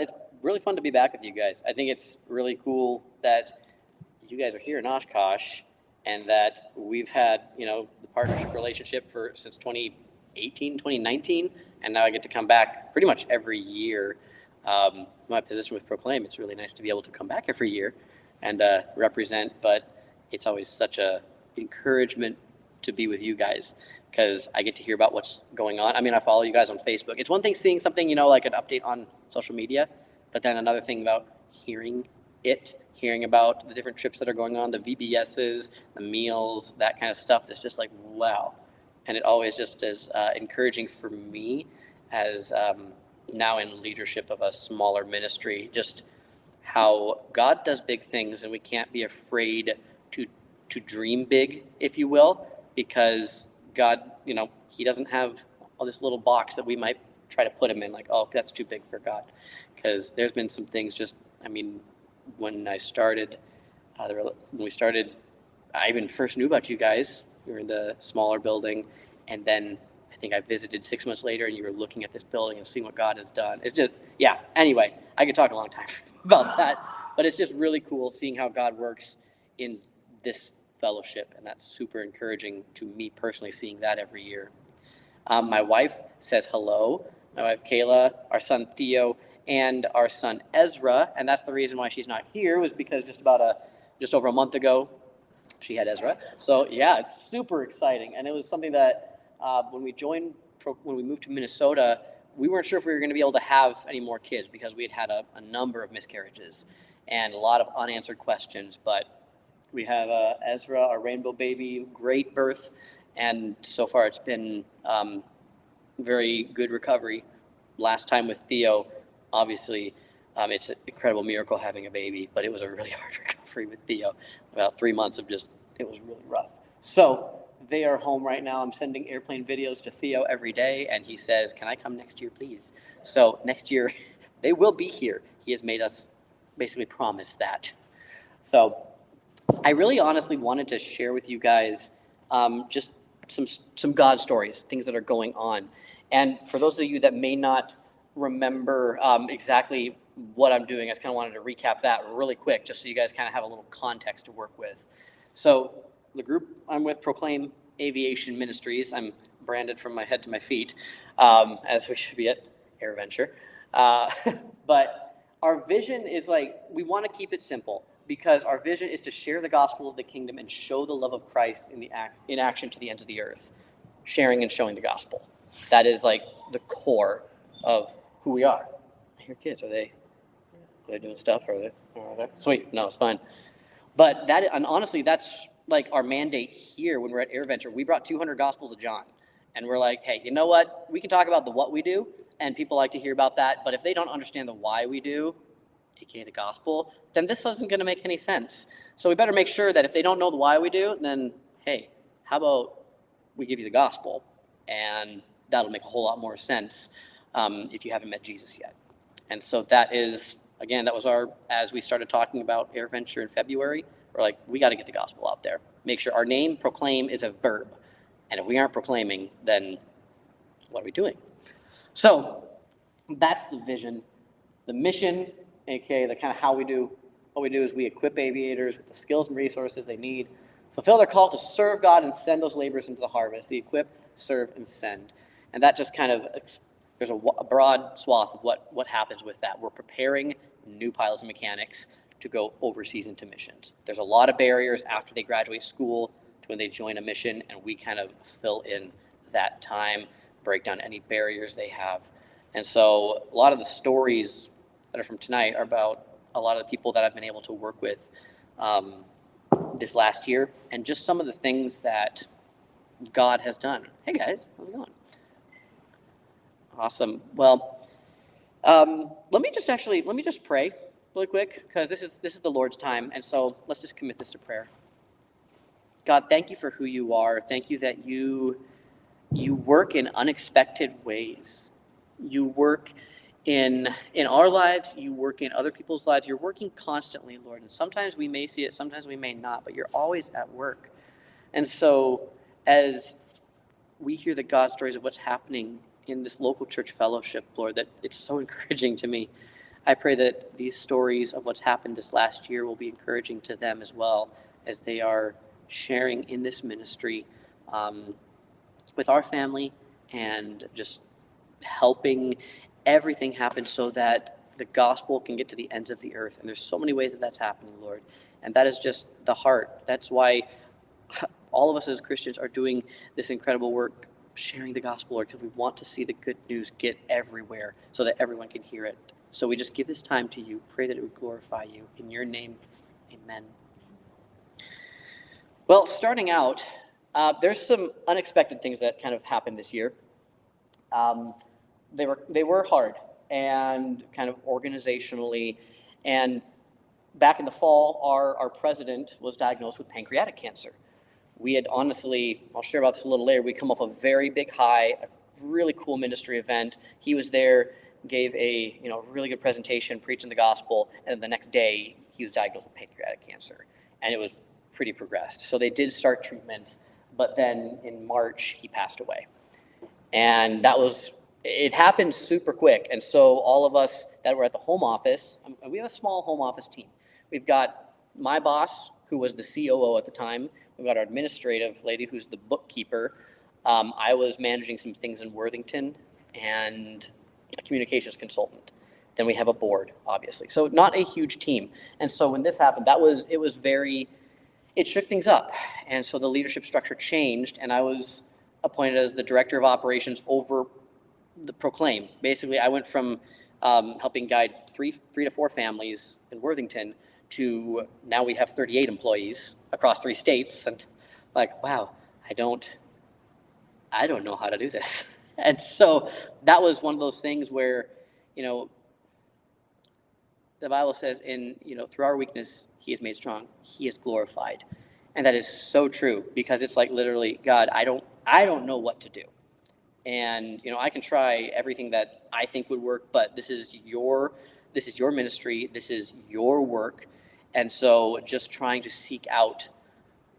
it's really fun to be back with you guys. I think it's really cool that you guys are here in Oshkosh and that we've had, the partnership relationship since 2018, 2019, and now I get to come back pretty much every year. My position with Proclaim, it's really nice to be able to come back every year and represent, but it's always such a encouragement to be with you guys because I get to hear about what's going on. I mean, I follow you guys on Facebook. It's one thing seeing something, like an update on social media, but then another thing about hearing about the different trips that are going on, the VBSs, the meals, that kind of stuff. That's just like, wow. And it always just is encouraging for me as now in leadership of a smaller ministry, just how God does big things, and we can't be afraid to dream big, if you will, because God, he doesn't have all this little box that we might try to put him in, like, oh, that's too big for God. Because there's been some things when I started, I even first knew about you guys. We were in the smaller building, and then I think I visited 6 months later, and you were looking at this building and seeing what God has done. It's just, anyway, I could talk a long time about that, but it's just really cool seeing how God works in this fellowship, and that's super encouraging to me personally, seeing that every year. My wife says hello. My wife Kayla, our son Theo, and our son Ezra, and that's the reason why she's not here, was because just over a month ago she had Ezra. So yeah, it's super exciting, and it was something that when we moved to Minnesota, we weren't sure if we were going to be able to have any more kids because we had a number of miscarriages and a lot of unanswered questions, but we have Ezra, our rainbow baby, great birth, and so far it's been very good recovery. Last time with Theo, obviously, it's an incredible miracle having a baby, but it was a really hard recovery with Theo. About 3 months it was really rough. So they are home right now. I'm sending airplane videos to Theo every day, and he says, can I come next year, please? So next year, they will be here. He has made us basically promise that. So I really honestly wanted to share with you guys just some God stories, things that are going on. And for those of you that may not remember exactly what I'm doing, I just kind of wanted to recap that really quick, just so you guys kind of have a little context to work with. So the group I'm with, Proclaim Aviation Ministries. I'm branded from my head to my feet, as we should be at AirVenture. But our vision is we want to keep it simple, because our vision is to share the gospel of the kingdom and show the love of Christ in action to the ends of the earth. Sharing and showing the gospel. That is the core of who we are. I hear kids. Are they doing stuff? Are they? Sweet. No, it's fine. But and honestly, that's our mandate here when we're at AirVenture. We brought 200 Gospels of John, and we're like, hey, you know what? We can talk about the what we do, and people like to hear about that. But if they don't understand the why we do, aka the gospel, then this isn't going to make any sense. So we better make sure that if they don't know the why we do, then hey, how about we give you the gospel, and that'll make a whole lot more sense if you haven't met Jesus yet. And so that was as we started talking about AirVenture in February, we're like, we got to get the gospel out there. Make sure our name, proclaim, is a verb. And if we aren't proclaiming, then what are we doing? So that's the vision. The mission, aka the kind of how we do what we do, is we equip aviators with the skills and resources they need, fulfill their call to serve God and send those laborers into the harvest. The equip, serve, and send. And that just kind of, there's a broad swath of what happens with that. We're preparing new pilots and mechanics to go overseas into missions. There's a lot of barriers after they graduate school to when they join a mission, and we kind of fill in that time, break down any barriers they have. And so a lot of the stories that are from tonight are about a lot of the people that I've been able to work with this last year, and just some of the things that God has done. Hey guys, how's it going? Awesome. Well, let me just pray really quick, because this is the Lord's time, and so let's just commit this to prayer. God, thank you for who you are. Thank you that you work in unexpected ways. You work in our lives. You work in other people's lives. You're working constantly, Lord, and sometimes we may see it, sometimes we may not, but you're always at work. And so as we hear the God stories of what's happening in this local church fellowship, Lord, that it's so encouraging to me. I pray that these stories of what's happened this last year will be encouraging to them as well as they are sharing in this ministry with our family and just helping everything happen so that the gospel can get to the ends of the earth. And there's so many ways that that's happening, Lord. And that is just the heart. That's why all of us as Christians are doing this incredible work, sharing the gospel, Lord, because we want to see the good news get everywhere so that everyone can hear it. So we just give this time to you. Pray that it would glorify you. In your name, amen. Well, starting out, there's some unexpected things that kind of happened this year. They were hard and kind of organizationally. And back in the fall, our president was diagnosed with pancreatic cancer. We had honestly, I'll share about this a little later, we come off a very big high, a really cool ministry event. He was there, gave a really good presentation, preaching the gospel, and the next day he was diagnosed with pancreatic cancer. And it was pretty progressed. So they did start treatments, but then in March he passed away. And it happened super quick. And so all of us that were at the home office, we have a small home office team. We've got my boss, who was the COO at the time. We've got our administrative lady, who's the bookkeeper. I was managing some things in Worthington and a communications consultant. Then we have a board, obviously. So not a huge team. And so when this happened, it shook things up. And so the leadership structure changed, and I was appointed as the director of operations over the Proclaim. Basically, I went from helping guide three to four families in Worthington to now we have 38 employees across 3 states, and like, wow, I don't know how to do this. And so that was one of those things where, the Bible says through our weakness, he is made strong, he is glorified. And that is so true, because it's like literally, God, I don't know what to do. And, I can try everything that I think would work, but this is your ministry, this is your work. And so just trying to seek out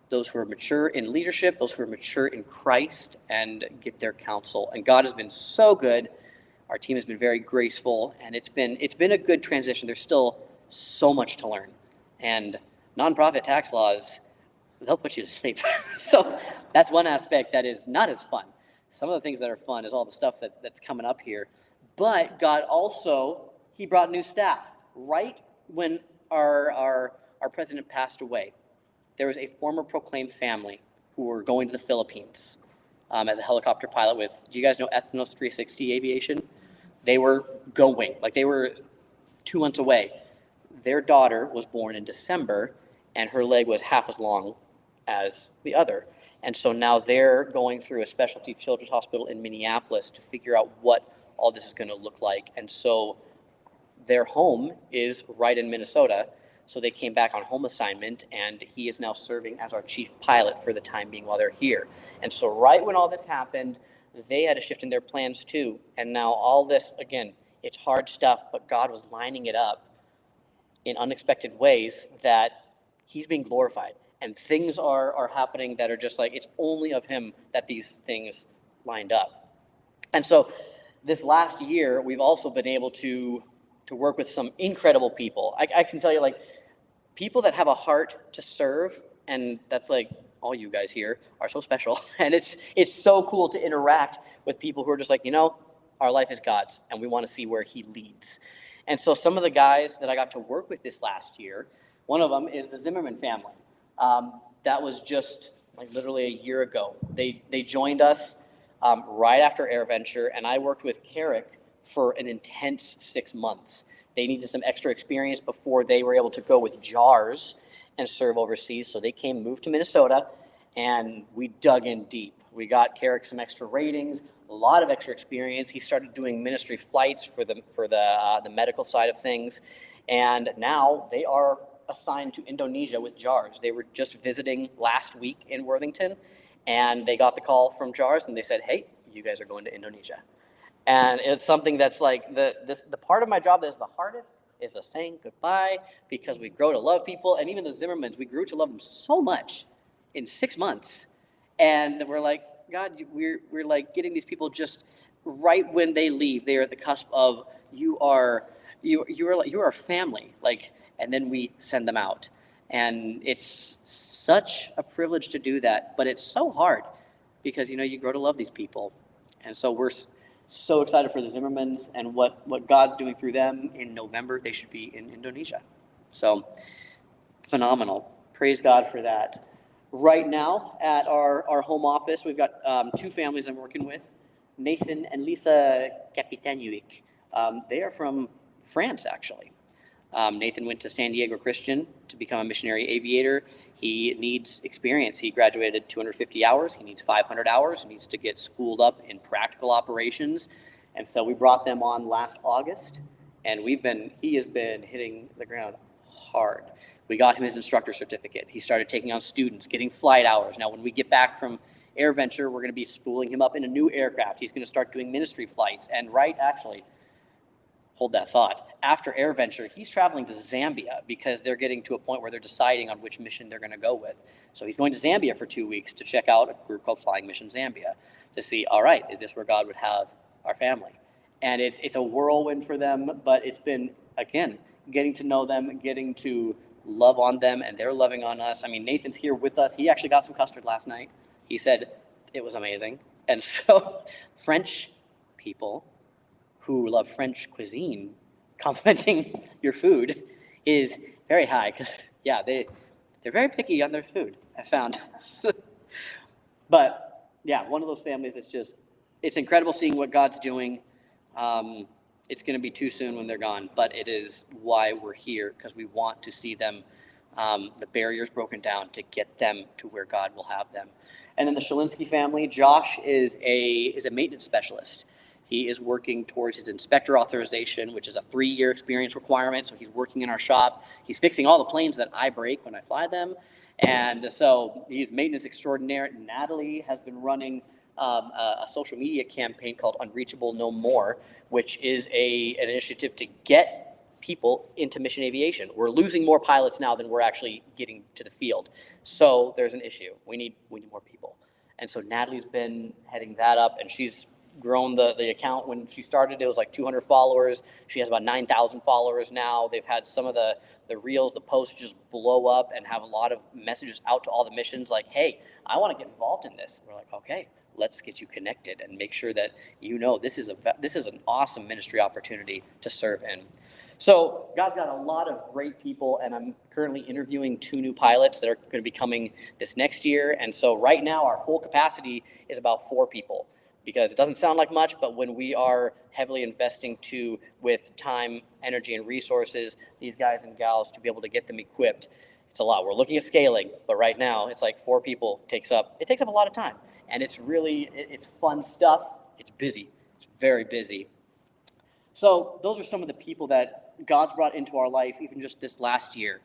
those who are mature in leadership, those who are mature in Christ, and get their counsel. And God has been so good. Our team has been very graceful, and it's been a good transition. There's still so much to learn. And nonprofit tax laws, they'll put you to sleep. So that's one aspect that is not as fun. Some of the things that are fun is all the stuff that's coming up here. But God also, he brought new staff. Right when our president passed away, there was a former Proclaim family who were going to the Philippines as a helicopter pilot with, do you guys know Ethnos 360 Aviation? They were going, they were 2 months away. Their daughter was born in December, and her leg was half as long as the other. And so now they're going through a specialty children's hospital in Minneapolis to figure out what all this is going to look like. And so their home is right in Minnesota. So they came back on home assignment, and he is now serving as our chief pilot for the time being while they're here. And so right when all this happened, they had a shift in their plans too. And now all this, again, it's hard stuff, but God was lining it up in unexpected ways that he's being glorified. And things are happening that are just like, it's only of him that these things lined up. And so this last year, we've also been able to work with some incredible people. I can tell you, people that have a heart to serve, and that's all you guys here are so special. And it's so cool to interact with people who are just our life is God's, and we want to see where he leads. And so some of the guys that I got to work with this last year, one of them is the Zimmerman family. That was just literally a year ago. They joined us right after AirVenture, and I worked with Carrick for an intense 6 months. They needed some extra experience before they were able to go with JARS and serve overseas. So they moved to Minnesota, and we dug in deep. We got Carrick some extra ratings, a lot of extra experience. He started doing ministry flights for the medical side of things, and now they are assigned to Indonesia with JARS. They were just visiting last week in Worthington, and they got the call from JARS, and they said, "Hey, you guys are going to Indonesia." And it's something that's the part of my job that is the hardest is the saying goodbye, because we grow to love people. And even the Zimmermans, we grew to love them so much in 6 months. And we're like, God, we're getting these people just right when they leave. They are at the cusp of, you are you're our family, like, and then we send them out. And it's such a privilege to do that, but it's so hard because, you grow to love these people. And so we're so excited for the Zimmermans and what God's doing through them. In November, they should be in Indonesia. So phenomenal. Praise God for that. Right now at our home office, we've got two families I'm working with, Nathan and Lisa Kapitanuik. They are from France, actually. Nathan went to San Diego Christian to become a missionary aviator. He needs experience. He graduated 250 hours. He needs 500 hours. He needs to get schooled up in practical operations. And so we brought them on last August, and he has been hitting the ground hard. We got him his instructor certificate. He started taking on students, getting flight hours. Now, when we get back from AirVenture, we're going to be spooling him up in a new aircraft. He's going to start doing ministry flights. And hold that thought. After AirVenture, he's traveling to Zambia because they're getting to a point where they're deciding on which mission they're going to go with. So he's going to Zambia for 2 weeks to check out a group called Flying Mission Zambia to see, all right, is this where God would have our family? And it's a whirlwind for them, but it's been, again, getting to know them, getting to love on them, and they're loving on us. I mean, Nathan's here with us. He actually got some custard last night. He said it was amazing. And so French people who love French cuisine complimenting your food is very high because, yeah, they're very picky on their food, I found. But, yeah, one of those families it's incredible seeing what God's doing. It's going to be too soon when they're gone, but it is why we're here, because we want to see them, the barriers broken down to get them to where God will have them. And then the Shalinsky family, Josh is a maintenance specialist. He is working towards his inspector authorization, which is a 3-year experience requirement. So he's working in our shop. He's fixing all the planes that I break when I fly them. And so he's maintenance extraordinaire. Natalie has been running a social media campaign called Unreachable No More, which is an initiative to get people into mission aviation. We're losing more pilots now than we're actually getting to the field. So there's an issue. We need more people. And so Natalie's been heading that up, and she's grown the account. When she started, it was like 200 followers. She has about 9,000 followers now. They've had some of the reels, the posts just blow up and have a lot of messages out to all the missions like, hey, I want to get involved in this. We're like, okay, let's get you connected and make sure that this is an awesome ministry opportunity to serve in. So God's got a lot of great people, and I'm currently interviewing 2 new pilots that are going to be coming this next year. And so right now our full capacity is about 4 people. Because it doesn't sound like much, but when we are heavily investing with time, energy, and resources, these guys and gals, to be able to get them equipped, it's a lot. We're looking at scaling, but right now it's like 4 people takes up a lot of time. And it's fun stuff. It's busy. It's very busy. So those are some of the people that God's brought into our life, even just this last year.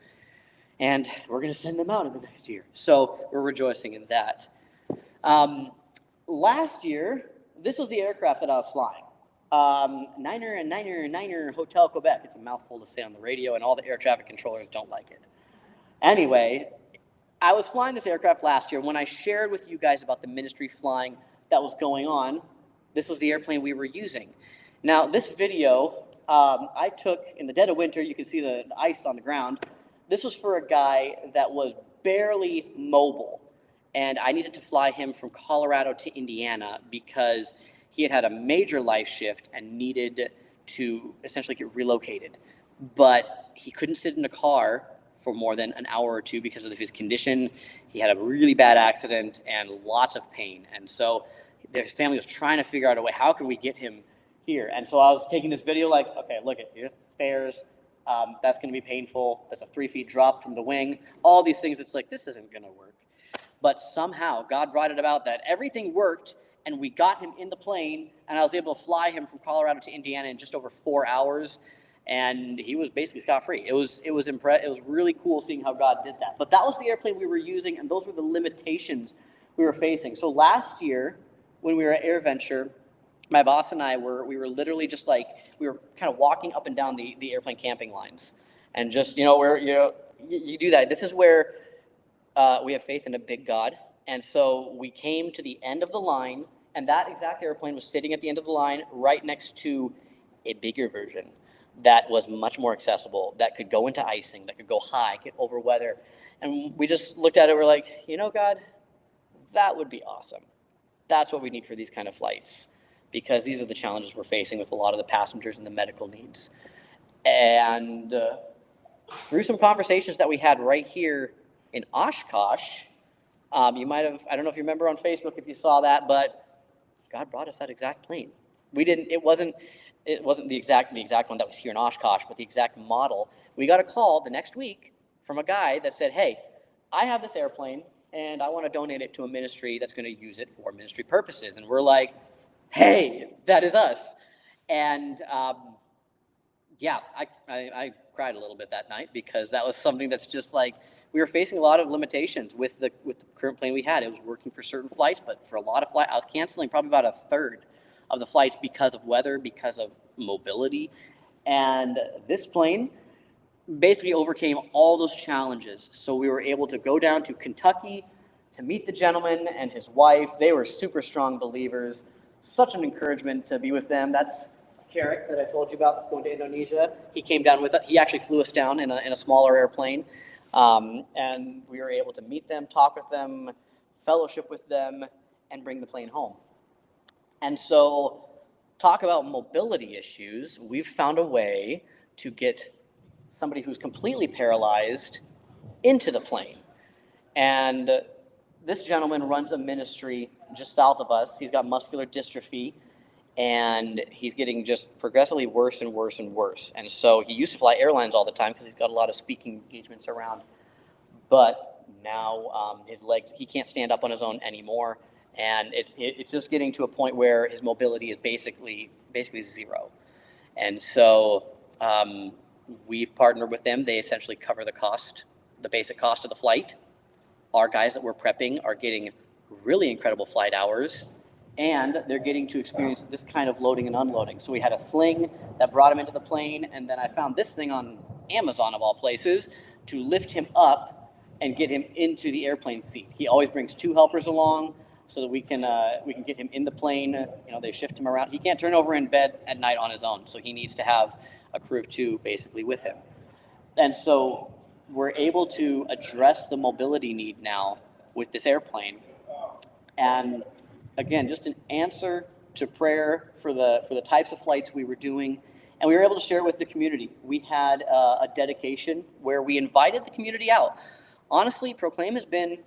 And we're going to send them out in the next year. So we're rejoicing in that. Last year, this was the aircraft that I was flying. Niner Hotel Quebec. It's a mouthful to say on the radio, and all the air traffic controllers don't like it. Anyway, I was flying this aircraft last year. When I shared with you guys about the ministry flying that was going on, this was the airplane we were using. Now, this video I took in the dead of winter. You can see the ice on the ground. This was for a guy that was barely mobile. And I needed to fly him from Colorado to Indiana because he had a major life shift and needed to essentially get relocated. But he couldn't sit in a car for more than an hour or 2 because of his condition. He had a really bad accident and lots of pain. And so his family was trying to figure out a way, how can we get him here? And so I was taking this video like, okay, look, here's the stairs. That's going to be painful. That's a 3 feet drop from the wing. All these things, it's like, this isn't going to work. But somehow God brought it about that everything worked, and we got him in the plane, and I was able to fly him from Colorado to Indiana in just over 4 hours, and he was basically scot-free. It was really cool seeing how God did that. But that was the airplane we were using, and those were the limitations we were facing. So last year, when we were at AirVenture, my boss and I we were literally just like, we were kind of walking up and down the airplane camping lines, and just you do that. This is where we have faith in a big God. And so we came to the end of the line, and that exact airplane was sitting at the end of the line right next to a bigger version. that was much more accessible, that could go into icing, that could go high, get over weather. And we just looked at it, we're like, God, that would be awesome. That's what we need for these kind of flights, because these are the challenges we're facing with a lot of the passengers and the medical needs. And through some conversations that we had right here in Oshkosh, you might have, I don't know if you remember on Facebook if you saw that, but God brought us that exact plane. It wasn't the exact one that was here in Oshkosh, but the exact model. We got a call the next week from a guy that said, hey, I have this airplane and I want to donate it to a ministry that's going to use it for ministry purposes. And we're like, hey, that is us. And yeah, I cried a little bit that night, because that was something that's just like, we were facing a lot of limitations with the current plane we had. It was working for certain flights, but for a lot of flights, I was canceling probably about a third of the flights because of weather, because of mobility. And this plane basically overcame all those challenges. So we were able to go down to Kentucky to meet the gentleman and his wife. They were super strong believers. Such an encouragement to be with them. That's Carrick that I told you about that's going to Indonesia. He came down with us. He actually flew us down in a smaller airplane. And we were able to meet them, talk with them, fellowship with them, and bring the plane home. And so, talk about mobility issues. We've found a way to get somebody who's completely paralyzed into the plane. And this gentleman runs a ministry just south of us. He's got muscular dystrophy, and he's getting just progressively worse and worse and worse. And so he used to fly airlines all the time because he's got a lot of speaking engagements around. But now his legs, he can't stand up on his own anymore. And it's just getting to a point where his mobility is basically zero. And so we've partnered with them. They essentially cover the cost, the basic cost of the flight. Our guys that we're prepping are getting really incredible flight hours, and they're getting to experience this kind of loading and unloading. So we had a sling that brought him into the plane, and then I found this thing on Amazon of all places to lift him up and get him into the airplane seat. He always brings 2 helpers along so that we can get him in the plane. They shift him around. He can't turn over in bed at night on his own, so he needs to have a crew of 2 basically with him. And so we're able to address the mobility need now with this airplane. And again, just an answer to prayer for the types of flights we were doing. And we were able to share it with the community. We had a dedication where we invited the community out. Honestly, Proclaim has been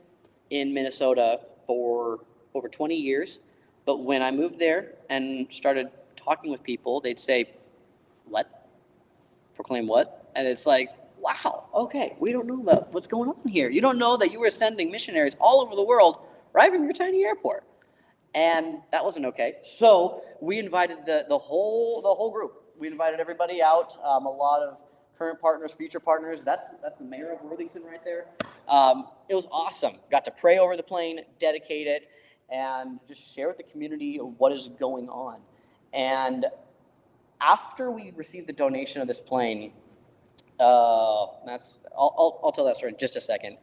in Minnesota for over 20 years. But when I moved there and started talking with people, they'd say, what? Proclaim what? And it's like, wow, okay, we don't know about what's going on here. You don't know that you were sending missionaries all over the world right from your tiny airport. And that wasn't okay. So we invited the whole group. We invited everybody out. A lot of current partners, future partners. That's the mayor of Worthington right there. It was awesome. Got to pray over the plane, dedicate it, and just share with the community what is going on. And after we received the donation of this plane, I'll tell that story in just a second,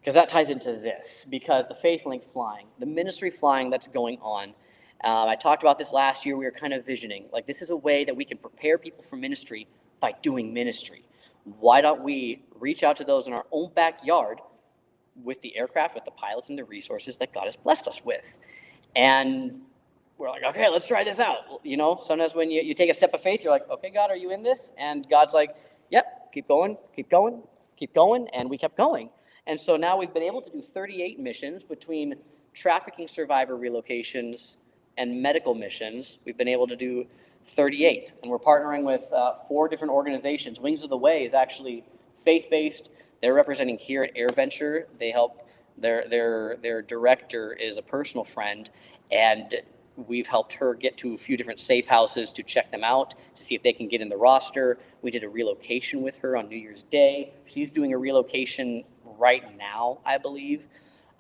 because that ties into this, because the Faith Link flying, the ministry flying that's going on. I talked about this last year. We were kind of visioning, like, this is a way that we can prepare people for ministry by doing ministry. Why don't we reach out to those in our own backyard with the aircraft, with the pilots, and the resources that God has blessed us with? And we're like, okay, let's try this out. Sometimes when you take a step of faith, you're like, okay, God, are you in this? And God's like, yep, keep going, keep going, keep going. And we kept going. And so now we've been able to do 38 missions between trafficking survivor relocations and medical missions. We've been able to do 38. And we're partnering with 4 different organizations. Wings of the Way is actually faith-based. They're representing here at AirVenture. They help, their director is a personal friend, and we've helped her get to a few different safe houses to check them out, to see if they can get in the roster. We did a relocation with her on New Year's Day. She's doing a relocation right now, I believe.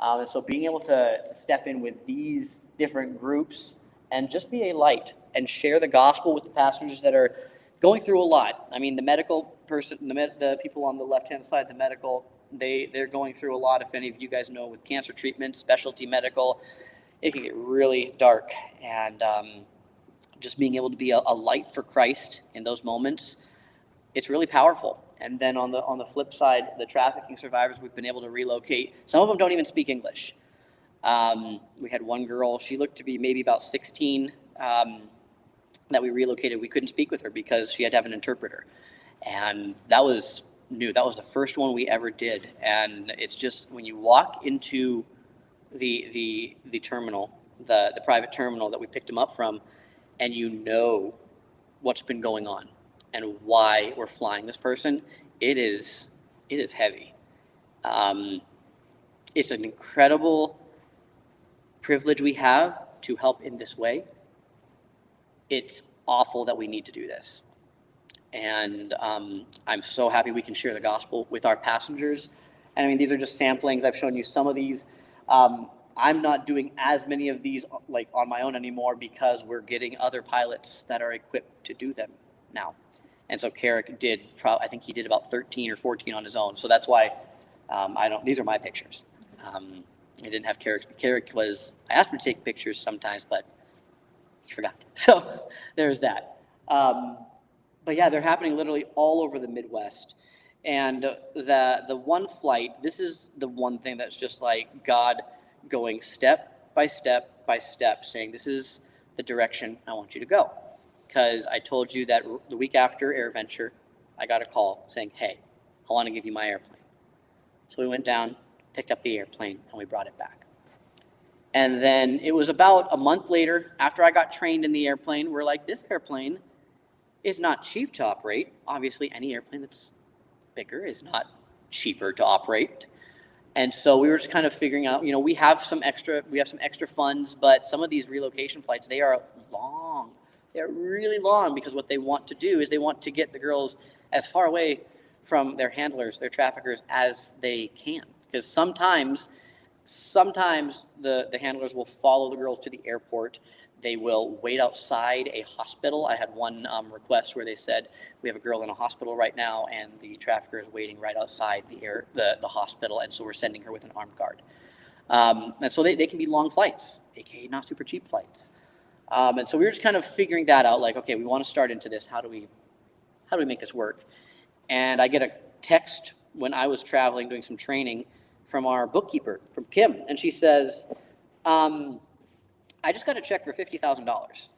And so being able to step in with these different groups and just be a light and share the gospel with the passengers that are going through a lot. I mean, the medical person, the people on the left-hand side, the medical, they're going through a lot. If any of you guys know, with cancer treatment, specialty medical, it can get really dark. And just being able to be a light for Christ in those moments, it's really powerful. And then on the flip side, the trafficking survivors we've been able to relocate, some of them don't even speak English. We had one girl, she looked to be maybe about 16, that we relocated. We couldn't speak with her because she had to have an interpreter. And that was new. That was the first one we ever did. And it's just when you walk into the terminal, the private terminal that we picked them up from, and you know what's been going on and why we're flying this person, it is heavy. It's an incredible privilege we have to help in this way. It's awful that we need to do this. And I'm so happy we can share the gospel with our passengers. And I mean, these are just samplings. I've shown you some of these. I'm not doing as many of these like on my own anymore because we're getting other pilots that are equipped to do them now. And so Carrick did, I think he did about 13 or 14 on his own. So that's why these are my pictures. I didn't have Carrick's. Carrick was, I asked him to take pictures sometimes, but he forgot. So there's that. But yeah, they're happening literally all over the Midwest. And the one flight, this is the one thing that's just like God going step by step by step, saying, this is the direction I want you to go. Because I told you that the week after AirVenture, I got a call saying, hey, I want to give you my airplane. So we went down, picked up the airplane, and we brought it back. And then it was about a month later, after I got trained in the airplane, we're like, this airplane is not cheap to operate. Obviously, any airplane that's bigger is not cheaper to operate. And so we were just kind of figuring out, we have some extra funds, but some of these relocation flights, they are long. They're really long because what they want to do is they want to get the girls as far away from their handlers, their traffickers, as they can. Because sometimes the handlers will follow the girls to the airport. They will wait outside a hospital. I had one request where they said, we have a girl in a hospital right now, and the trafficker is waiting right outside the hospital, and so we're sending her with an armed guard. And so they can be long flights, aka not super cheap flights. And so we were just kind of figuring that out, like, okay, we want to start into this. How do we make this work? And I get a text when I was traveling, doing some training, from our bookkeeper, from Kim, and she says, I just got a check for $50,000,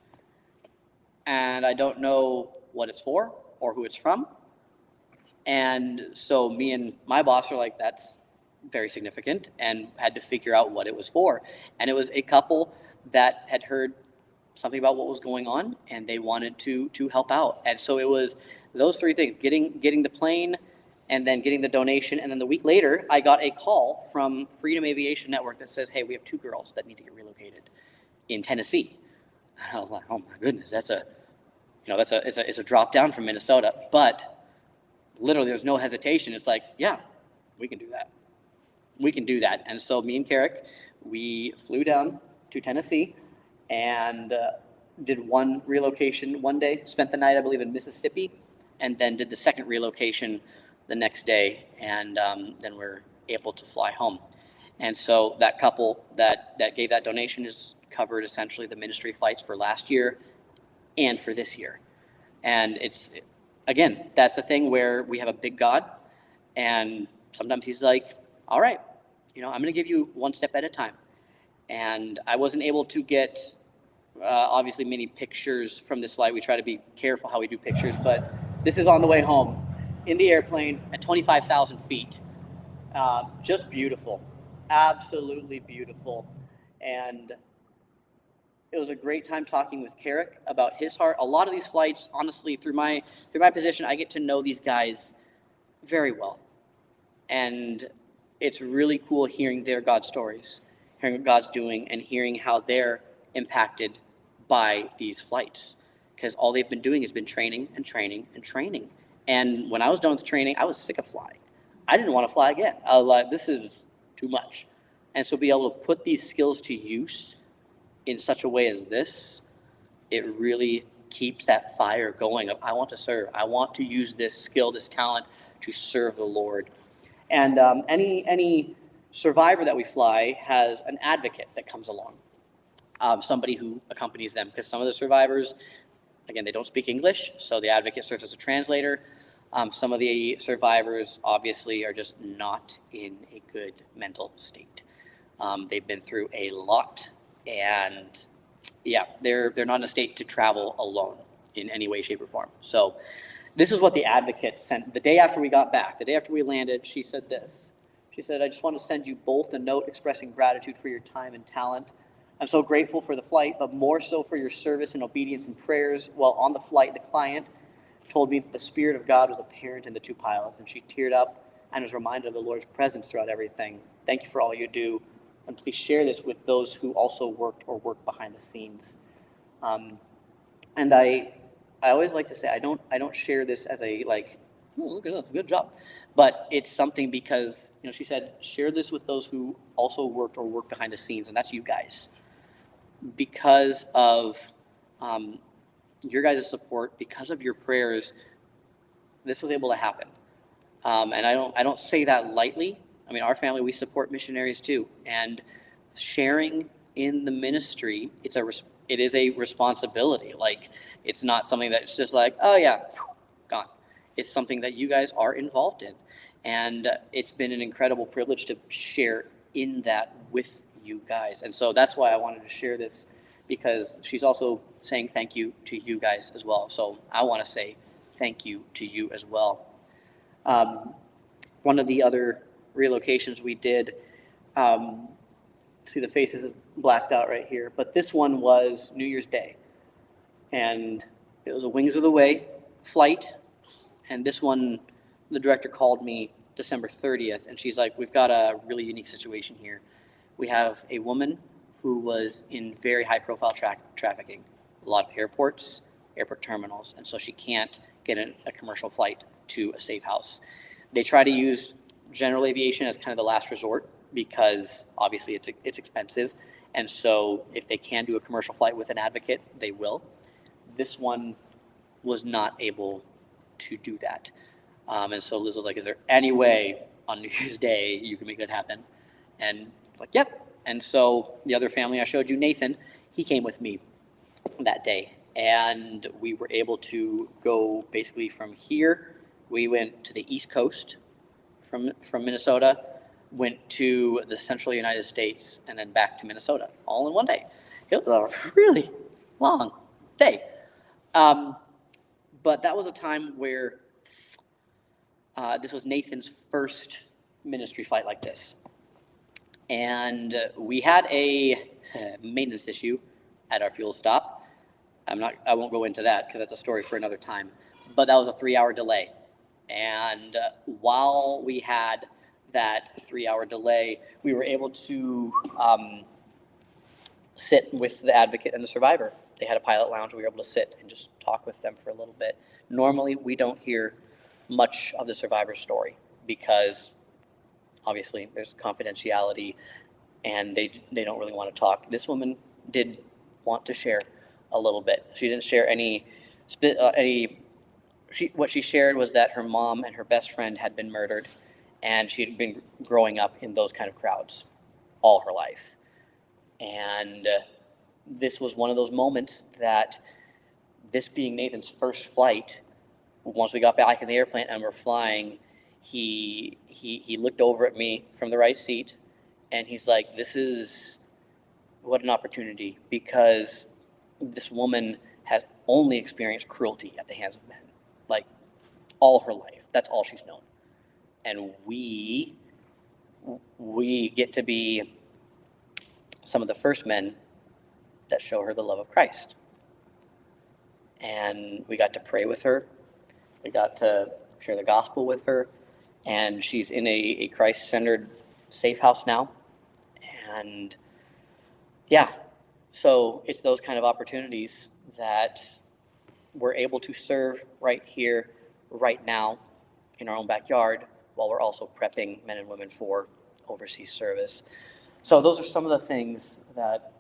and I don't know what it's for or who it's from. And so me and my boss are like, that's very significant, and had to figure out what it was for. And it was a couple that had heard something about what was going on, and they wanted to help out. And so it was those three things: getting the plane, and then getting the donation. And then the week later, I got a call from Freedom Aviation Network that says, hey, we have 2 girls that need to get relocated in Tennessee. And I was like, oh my goodness, it's a drop down from Minnesota. But literally there's no hesitation. It's like, yeah, we can do that. We can do that. And so me and Carrick, we flew down to Tennessee and did one relocation one day, spent the night, I believe, in Mississippi, and then did the second relocation the next day, and then we're able to fly home. And so that couple that gave that donation is covered essentially the ministry flights for last year and for this year. And it's, again, that's the thing where we have a big God, and sometimes he's like, all right, I'm going to give you one step at a time. And I wasn't able to get, obviously, many pictures from this flight. We try to be careful how we do pictures, but this is on the way home in the airplane at 25,000 feet. Just beautiful, absolutely beautiful. And it was a great time talking with Carrick about his heart. A lot of these flights, honestly, through my position, I get to know these guys very well. And it's really cool hearing their God stories, hearing what God's doing, and hearing how they're impacted by these flights. Because all they've been doing has been training and training and training. And when I was done with training, I was sick of flying. I didn't want to fly again. I was like, this is too much. And so be able to put these skills to use in such a way as this, it really keeps that fire going of, I want to serve. I want to use this skill, this talent to serve the Lord. And any survivor that we fly has an advocate that comes along, somebody who accompanies them, because some of the survivors, again, they don't speak English, so the advocate serves as a translator. Some of the survivors obviously are just not in a good mental state. They've been through a lot, and yeah, they're not in a state to travel alone in any way, shape, or form. So this is what the advocate sent the day after we got back. The day after we landed, she said this. She said, "I just want to send you both a note expressing gratitude for your time and talent. I'm so grateful for the flight, but more so for your service and obedience and prayers. While on the flight, the client told me that the Spirit of God was apparent in the two pilots, and she teared up and was reminded of the Lord's presence throughout everything. Thank you for all you do, and please share this with those who also worked or work behind the scenes." And I always like to say I don't share this as a like, oh, look at us, good job, but it's something because she said share this with those who also worked or work behind the scenes, and that's you guys. Because of your guys' support, because of your prayers, this was able to happen. And I don't say that lightly. I mean, our family, we support missionaries too, and sharing in the ministry, it is a responsibility. Like, it's not something that's just like, oh yeah, gone. It's something that you guys are involved in, and it's been an incredible privilege to share in that with you guys. And so that's why I wanted to share this, because she's also saying thank you to you guys as well. So I want to say thank you to you as well. One of the other relocations we did, see the faces blacked out right here, but this one was New Year's Day, and it was a Wings of the Way flight. And this one, the director called me December 30th, and she's like, "We've got a really unique situation here. We have a woman who was in very high-profile trafficking, a lot of airports, airport terminals, and so she can't get a commercial flight to a safe house. They try to use general aviation as kind of the last resort because obviously it's expensive, and so if they can do a commercial flight with an advocate, they will. This one was not able to do that, and so Liz was like, "Is there any way on New Year's Day you can make that happen?" And I was like, "Yep." And so the other family I showed you, Nathan, he came with me that day, and we were able to go basically from here. We went to the East Coast from Minnesota, went to the central United States, and then back to Minnesota, all in one day. It was a really long day. But that was a time where this was Nathan's first ministry flight like this. And we had a maintenance issue at our fuel stop. I won't go into that because that's a story for another time. But that was a 3-hour delay. And while we had that 3-hour delay, we were able to sit with the advocate and the survivor. They had a pilot lounge. We were able to sit and just talk with them for a little bit. Normally, we don't hear much of the survivor's story because obviously there's confidentiality and they don't really want to talk. This woman did want to share a little bit. She didn't share what she shared was that her mom and her best friend had been murdered, and she had been growing up in those kind of crowds all her life. And this was one of those moments that, this being Nathan's first flight, once we got back in the airplane and we're flying, he looked over at me from the right seat, and he's like, "This is what an opportunity, because this woman has only experienced cruelty at the hands of men, like all her life. That's all she's known. And we get to be some of the first men that show her the love of Christ." And we got to pray with her. We got to share the gospel with her. And she's in a Christ-centered safe house now. And yeah, so it's those kind of opportunities that we're able to serve right here, right now, in our own backyard, while we're also prepping men and women for overseas service. So those are some of the things that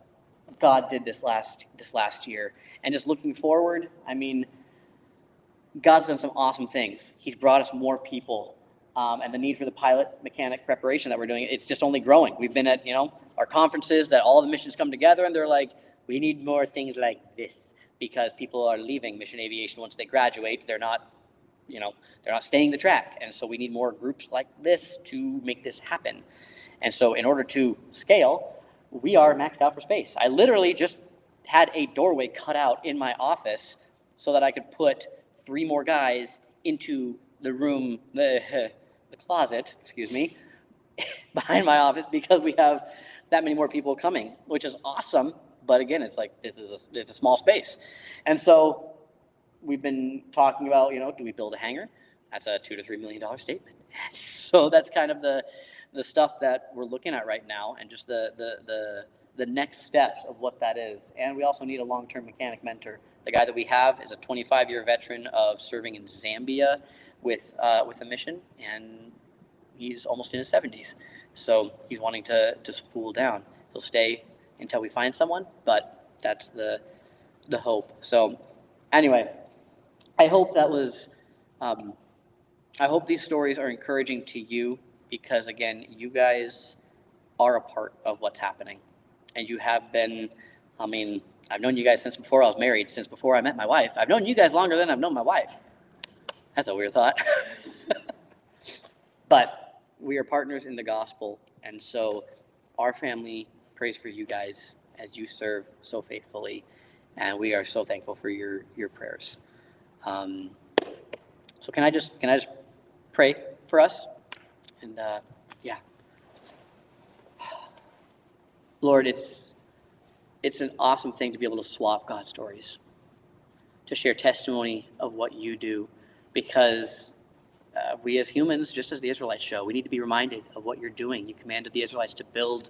God did this last year. And just looking forward, I mean, God's done some awesome things. He's brought us more people. And the need for the pilot mechanic preparation that we're doing, it's just only growing. We've been at, our conferences that all the missions come together, and they're like, we need more things like this, because people are leaving mission aviation once they graduate. They're not they're not staying the track. And so we need more groups like this to make this happen. And so in order to scale, we are maxed out for space. I literally just had a doorway cut out in my office so that I could put 3 more guys into the room, the closet, behind my office, because we have that many more people coming, which is awesome. But again, it's like, it's a small space. And so we've been talking about, do we build a hangar? That's a $2 to $3 million statement. So that's kind of the stuff that we're looking at right now, and just the next steps of what that is. And we also need a long-term mechanic mentor. The guy that we have is a 25-year veteran of serving in Zambia with a mission, and he's almost in his 70s. So he's wanting to spool down. He'll stay until we find someone, but that's the hope. So anyway, I hope that was, I hope these stories are encouraging to you, because again, you guys are a part of what's happening. And you have been, I've known you guys since before I was married, since before I met my wife. I've known you guys longer than I've known my wife. That's a weird thought. But we are partners in the gospel. And so our family prays for you guys as you serve so faithfully. And we are so thankful for your prayers. So can I just pray for us? And yeah. Lord, it's an awesome thing to be able to swap God stories, to share testimony of what you do, because we as humans, just as the Israelites show, we need to be reminded of what you're doing. You commanded the Israelites to build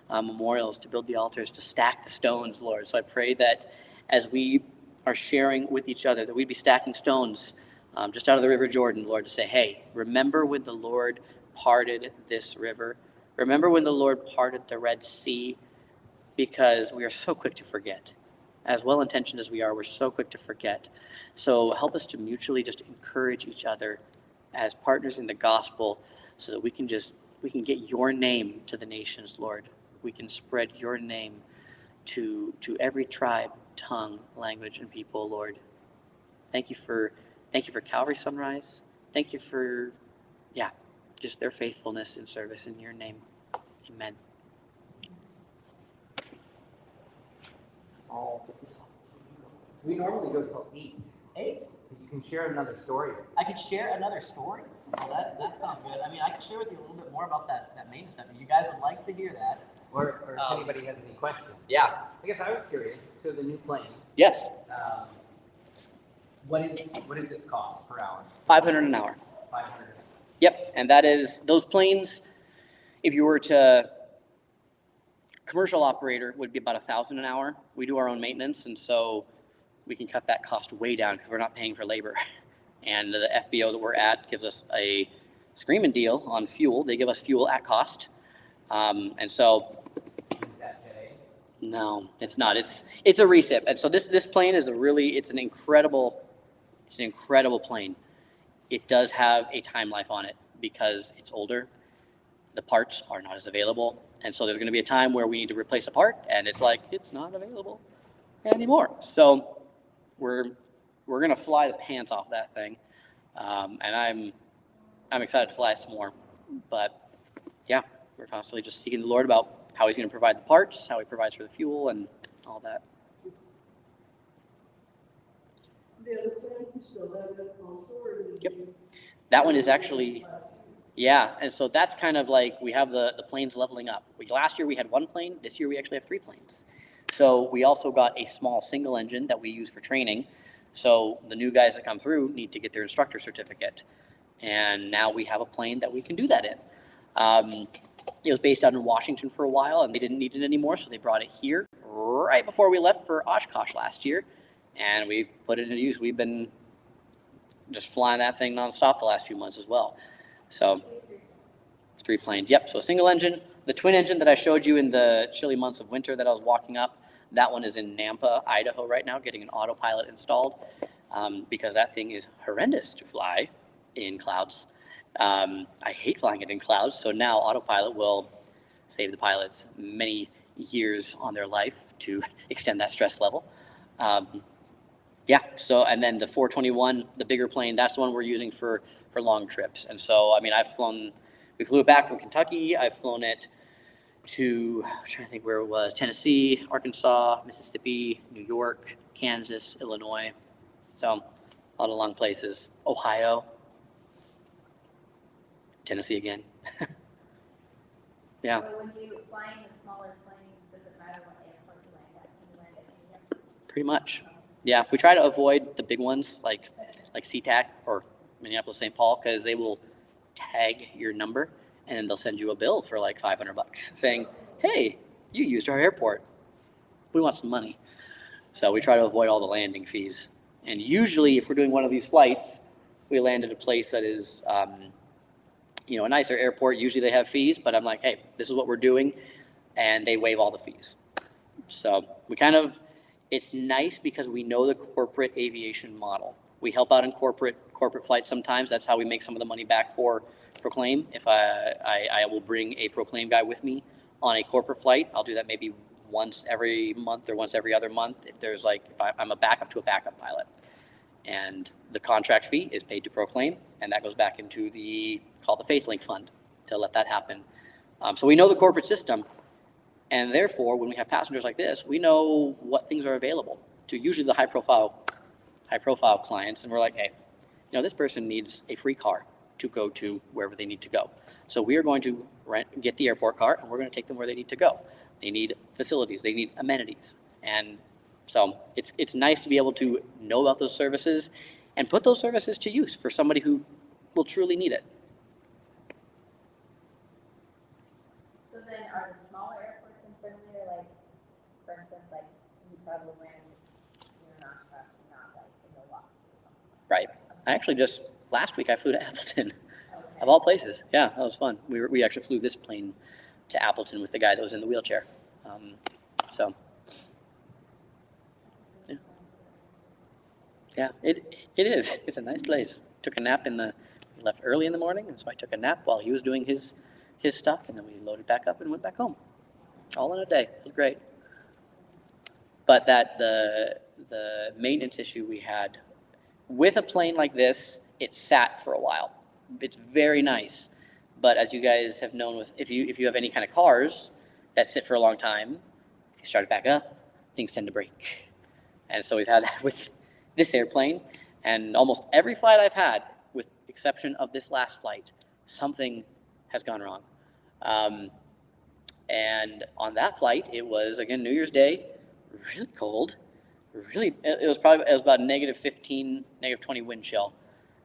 memorials, to build the altars, to stack the stones, Lord. So I pray that as we are sharing with each other, that we'd be stacking stones just out of the River Jordan, Lord, to say, hey, remember when the Lord parted this river? Remember when the Lord parted the Red Sea? Because we are so quick to forget. As well-intentioned as we are, we're so quick to forget. So help us to mutually just encourage each other as partners in the gospel, so that we can get your name to the nations, Lord. We can spread your name to every tribe, tongue, language, and people, Lord. Thank you for Calvary SonRise. Thank you for, just their faithfulness and service in your name. Amen. We normally go till 8. 8? So you can share another story. I could share another story? Well, that sounds good. I could share with you a little bit more about that main stuff. If you guys would like to hear that. Or if anybody has any questions. Yeah. I guess I was curious. So the new plane. Yes. What is its cost per hour? $500 an hour. 500. Yep, and that is, those planes, if you were to, commercial operator would be about $1,000 an hour. We do our own maintenance, and so we can cut that cost way down because we're not paying for labor. And the FBO that we're at gives us a screaming deal on fuel. They give us fuel at cost. And so, Is that today? no, it's not. It's a recip. And so this plane is it's an incredible plane. It does have a time life on it because it's older. The parts are not as available. And so there's going to be a time where we need to replace a part, and it's not available anymore. So we're going to fly the pants off that thing. And I'm excited to fly some more. But yeah, we're constantly just seeking the Lord about how he's going to provide the parts, how he provides for the fuel, and all that. The other plan, you still have that console, or did Yep. you? That one is actually, yeah, and so that's kind of like, we have the planes leveling up. Last year we had 1 plane, this year we actually have 3 planes. So we also got a small single engine that we use for training. So the new guys that come through need to get their instructor certificate. And now we have a plane that we can do that in. It was based out in Washington for a while, and they didn't need it anymore, so they brought it here right before we left for Oshkosh last year. And we put it into use. We've been just flying that thing nonstop the last few months as well. So 3 planes. Yep. So a single engine. The twin engine that I showed you in the chilly months of winter that I was walking up, that one is in Nampa, Idaho right now, getting an autopilot installed because that thing is horrendous to fly in clouds. I hate flying it in clouds. So now autopilot will save the pilots many years on their life to extend that stress level. Yeah, so, and then the 421, the bigger plane, that's the one we're using for long trips. And so, I mean, we flew it back from Kentucky. I've flown it to, I'm trying to think where it was, Tennessee, Arkansas, Mississippi, New York, Kansas, Illinois. So, a lot of long places. Ohio, Tennessee again. Yeah, So when you flying the smaller planes, does it matter what airport you land at? Can you land at any airport? pretty much. Yeah, we try to avoid the big ones like SeaTac or Minneapolis St. Paul because they will tag your number and then they'll send you a bill for like $500 saying, "Hey, you used our airport. We want some money." So we try to avoid all the landing fees. And usually, if we're doing one of these flights, we land at a place that is, a nicer airport. Usually they have fees, but I'm like, "Hey, this is what we're doing," and they waive all the fees. So it's nice because we know the corporate aviation model. We help out in corporate flights sometimes. That's how we make some of the money back for Proclaim. If I will bring a Proclaim guy with me on a corporate flight, I'll do that maybe once every month or once every other month if I'm a backup to a backup pilot. And the contract fee is paid to Proclaim, and that goes back into called the Faith Link Fund to let that happen. So we know the corporate system. And therefore, when we have passengers like this, we know what things are available to usually the high profile clients. And we're like, "Hey, this person needs a free car to go to wherever they need to go. So we are going to get the airport car and we're going to take them where they need to go. They need facilities, they need amenities." And so it's nice to be able to know about those services and put those services to use for somebody who will truly need it. So then are the smaller airports in friendlier, like, for instance, like you probably land in Oshkosh and not like in Milwaukee or something? Right. I actually last week I flew to Appleton, Okay. of all places. Yeah, that was fun. We actually flew this plane to Appleton with the guy that was in the wheelchair. So, yeah, it is. It's a nice place. Took a nap we left early in the morning, and so I took a nap while he was doing his stuff, and then we loaded back up and went back home. All in a day. It was great. But the maintenance issue we had with a plane like this, it sat for a while. It's very nice, but as you guys have known, if you have any kind of cars that sit for a long time, if you start it back up, things tend to break. And so we've had that with this airplane, and almost every flight I've had, with exception of this last flight, something has gone wrong. And on that flight, it was again New Year's Day, really cold. It was about -15, -20 wind chill.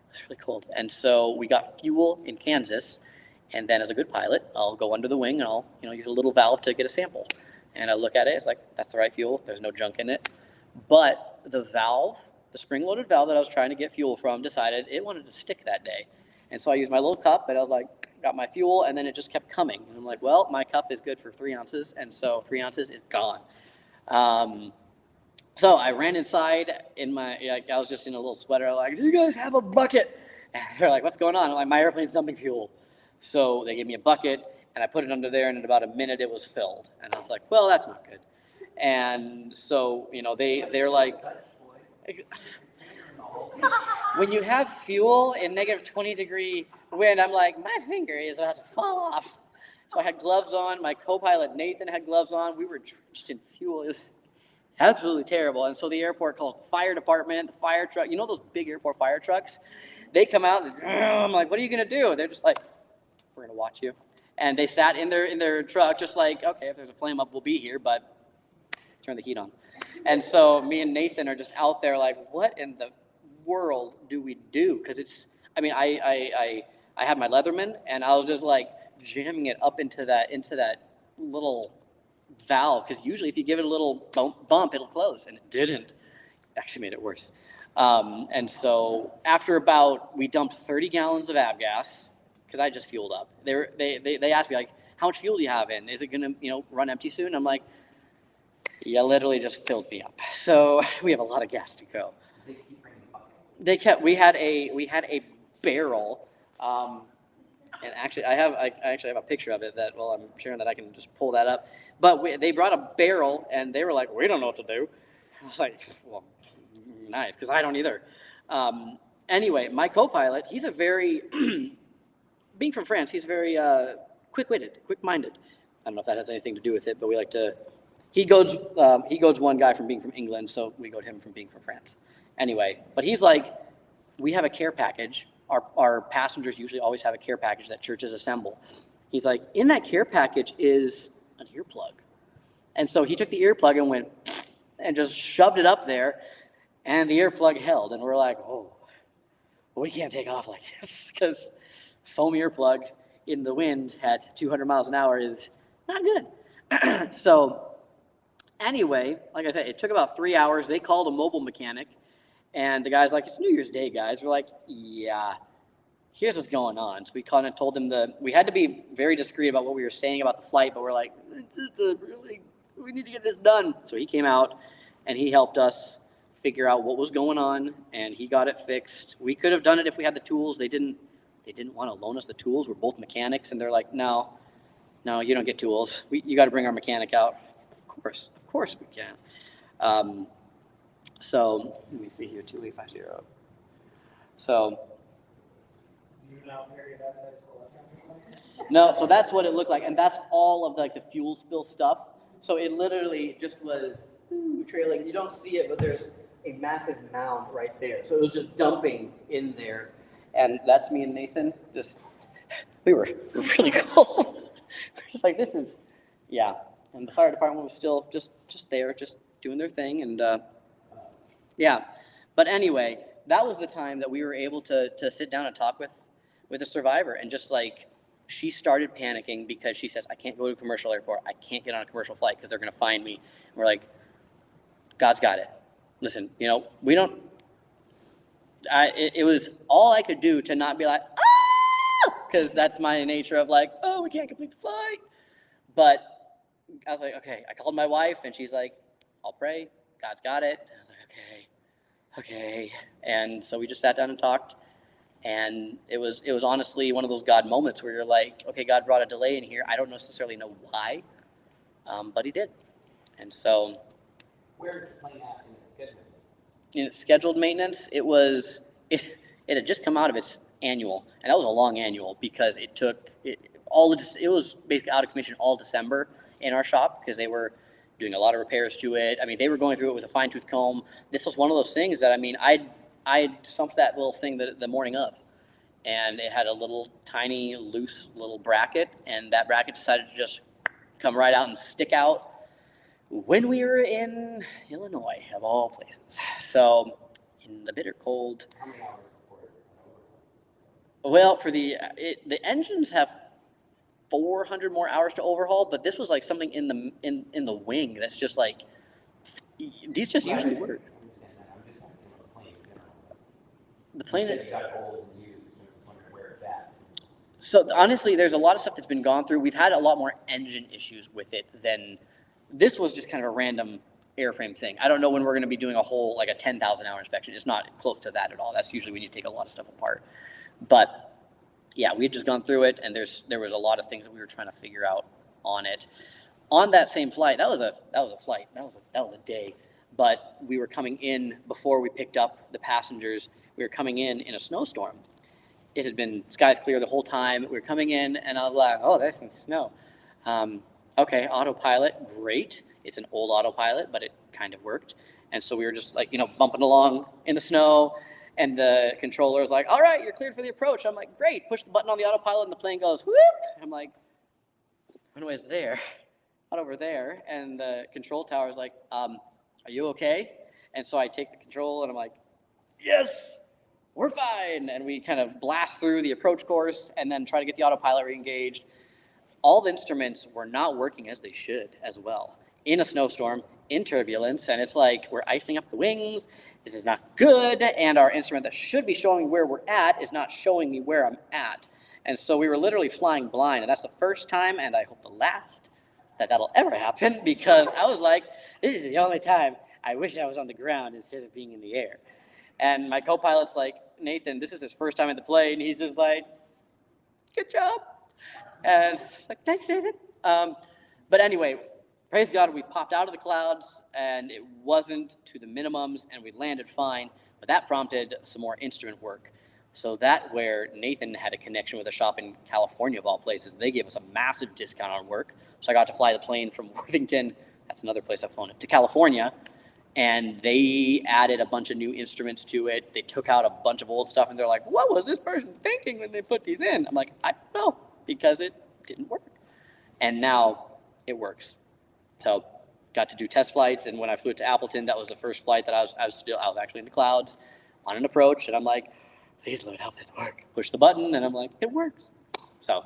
It was really cold. And so we got fuel in Kansas, and then as a good pilot, I'll go under the wing and I'll use a little valve to get a sample. And I look at it, it's like, that's the right fuel, there's no junk in it. But the spring-loaded valve that I was trying to get fuel from decided it wanted to stick that day. And so I used my little cup, and I was like, got my fuel, and then it just kept coming. And I'm like, well, my cup is good for 3 ounces, and so 3 ounces is gone. So I ran inside I was just in a little sweater. I'm like, "Do you guys have a bucket?" And they're like, "What's going on?" I'm like, "My airplane's dumping fuel." So they gave me a bucket, and I put it under there, and in about a minute it was filled. And I was like, well, that's not good. And so, they're like, when you have fuel in -20-degree wind, I'm like, my finger is about to fall off. So I had gloves on. My co-pilot Nathan had gloves on. We were drenched in fuel. It was absolutely terrible. And so the airport calls the fire department, the fire truck. You know those big airport fire trucks? They come out and I'm like, "What are you gonna do?" They're just like, "We're gonna watch you." And they sat in their truck, just like, "Okay, if there's a flame up, we'll be here, but turn the heat on." And so me and Nathan are just out there like, what in the world do we do? Because I had my Leatherman, and I was just like jamming it up into that little valve, because usually if you give it a little bump, it'll close, and it didn't. It actually made it worse. And so after we dumped 30 gallons of avgas, because I just fueled up. They asked me, like, "How much fuel do you have in? Is it gonna run empty soon?" I'm like, "Yeah, literally just filled me up." So we have a lot of gas to go. They keep bringing buckets. We had a barrel, and actually I actually have a picture of it that, well, I'm sure that I can just pull that up. But they brought a barrel, and they were like, "We don't know what to do." I was like, "Well, nice, because I don't either. Anyway, my co-pilot, he's a very, being from France, he's very quick-witted, quick-minded. I don't know if that has anything to do with it, but we like to, he goads one guy from being from England, so we goad him from being from France. Anyway, but he's like, we have a care package. Our passengers usually always have a care package that churches assemble. He's like, in that care package is an earplug. And so he took the earplug and went and just shoved it up there, and the earplug held. And we're like, oh, we can't take off like this, because foam earplug in the wind at 200 miles an hour is not good. So anyway, like I said, it took about 3 hours. They called a mobile mechanic, and the guy's like, it's New Year's Day, guys. We're like, yeah, here's what's going on. So we kind of told them we had to be very discreet about what we were saying about the flight, but we're like, we need to get this done. So he came out, and he helped us figure out what was going on, and he got it fixed. We could have done it if we had the tools. They didn't want to loan us the tools. We're both mechanics, and they're like, no, you don't get tools. You got to bring our mechanic out. Of course we can. So let me see here, 2850. So no, so that's what it looked like, and that's all of like the fuel spill stuff. So it literally just was trailing. You don't see it, but there's a massive mound right there. So it was just dumping in there, and that's me and Nathan. We were really cold. It's like, this is, yeah. And the fire department was still just there, just doing their thing, and yeah. But anyway, that was the time that we were able to sit down and talk with a survivor, and just like, she started panicking because she says, I can't go to a commercial airport. I can't get on a commercial flight because they're going to find me. And we're like, God's got it. Listen, we don't, it was all I could do to not be like, because that's my nature of like, we can't complete the flight. But I was like, okay. I called my wife, and she's like, I'll pray. God's got it. I was like, okay. And so we just sat down and talked. And it was honestly one of those God moments where you're like, okay, God brought a delay in here. I don't necessarily know why, but he did. And so, Where is the plane at in its scheduled maintenance? In its scheduled maintenance, it had just come out of its annual, and that was a long annual because it was basically out of commission all December in our shop because they were doing a lot of repairs to it. I mean, they were going through it with a fine-tooth comb. This was one of those things that, I mean, I sumped that little thing the morning of, and it had a little tiny loose little bracket, and that bracket decided to just come right out and stick out when we were in Illinois, of all places. So in the bitter cold. How many hours before it? Well, for the engines have 400 more hours to overhaul, but this was like something in the wing that's just like, these just usually work. I understand that. I'm just asking about the plane in general. The plane. You said it got old and used. I'm just wondering where it's at. So honestly, there's a lot of stuff that's been gone through. We've had a lot more engine issues with it than this was just kind of a random airframe thing. I don't know when we're going to be doing a whole, like a 10,000 hour inspection. It's not close to that at all. That's usually when you take a lot of stuff apart. But yeah, we had just gone through it, and there was a lot of things that we were trying to figure out on it. On that same flight, that was a flight. That was a day. But we were coming in before we picked up the passengers. We were coming in a snowstorm. It had been skies clear the whole time. We were coming in, and I was like, oh, there's some snow. Okay, autopilot, great. It's an old autopilot, but it kind of worked. And so we were just like, bumping along in the snow, and the controller's like, all right, you're cleared for the approach. I'm like, great. Push the button on the autopilot, and the plane goes, whoop. I'm like, when was there? Not over there. And the control tower's like, are you okay? And so I take the control, and I'm like, yes, we're fine. And we kind of blast through the approach course and then try to get the autopilot re-engaged. All the instruments were not working as they should as well. In a snowstorm, in turbulence, and it's like we're icing up the wings. This is not good, and our instrument that should be showing where we're at is not showing me where I'm at. And so we were literally flying blind, and that's the first time, and I hope the last, that'll ever happen, because I was like, this is the only time I wish I was on the ground instead of being in the air. And my co-pilot's like, Nathan, this is his first time in the plane. He's just like, good job. And I was like, thanks, Nathan. But anyway, praise God, we popped out of the clouds, and it wasn't to the minimums, and we landed fine, but that prompted some more instrument work. So that where Nathan had a connection with a shop in California, of all places, they gave us a massive discount on work. So I got to fly the plane from Worthington, that's another place I've flown it, to California, and they added a bunch of new instruments to it. They took out a bunch of old stuff, and they're like, what was this person thinking when they put these in? I'm like, I don't know, because it didn't work. And now it works. So got to do test flights, and when I flew to Appleton, that was the first flight that I was actually in the clouds on an approach, and I'm like, please Lord, help this work. Push the button, and I'm like, it works. So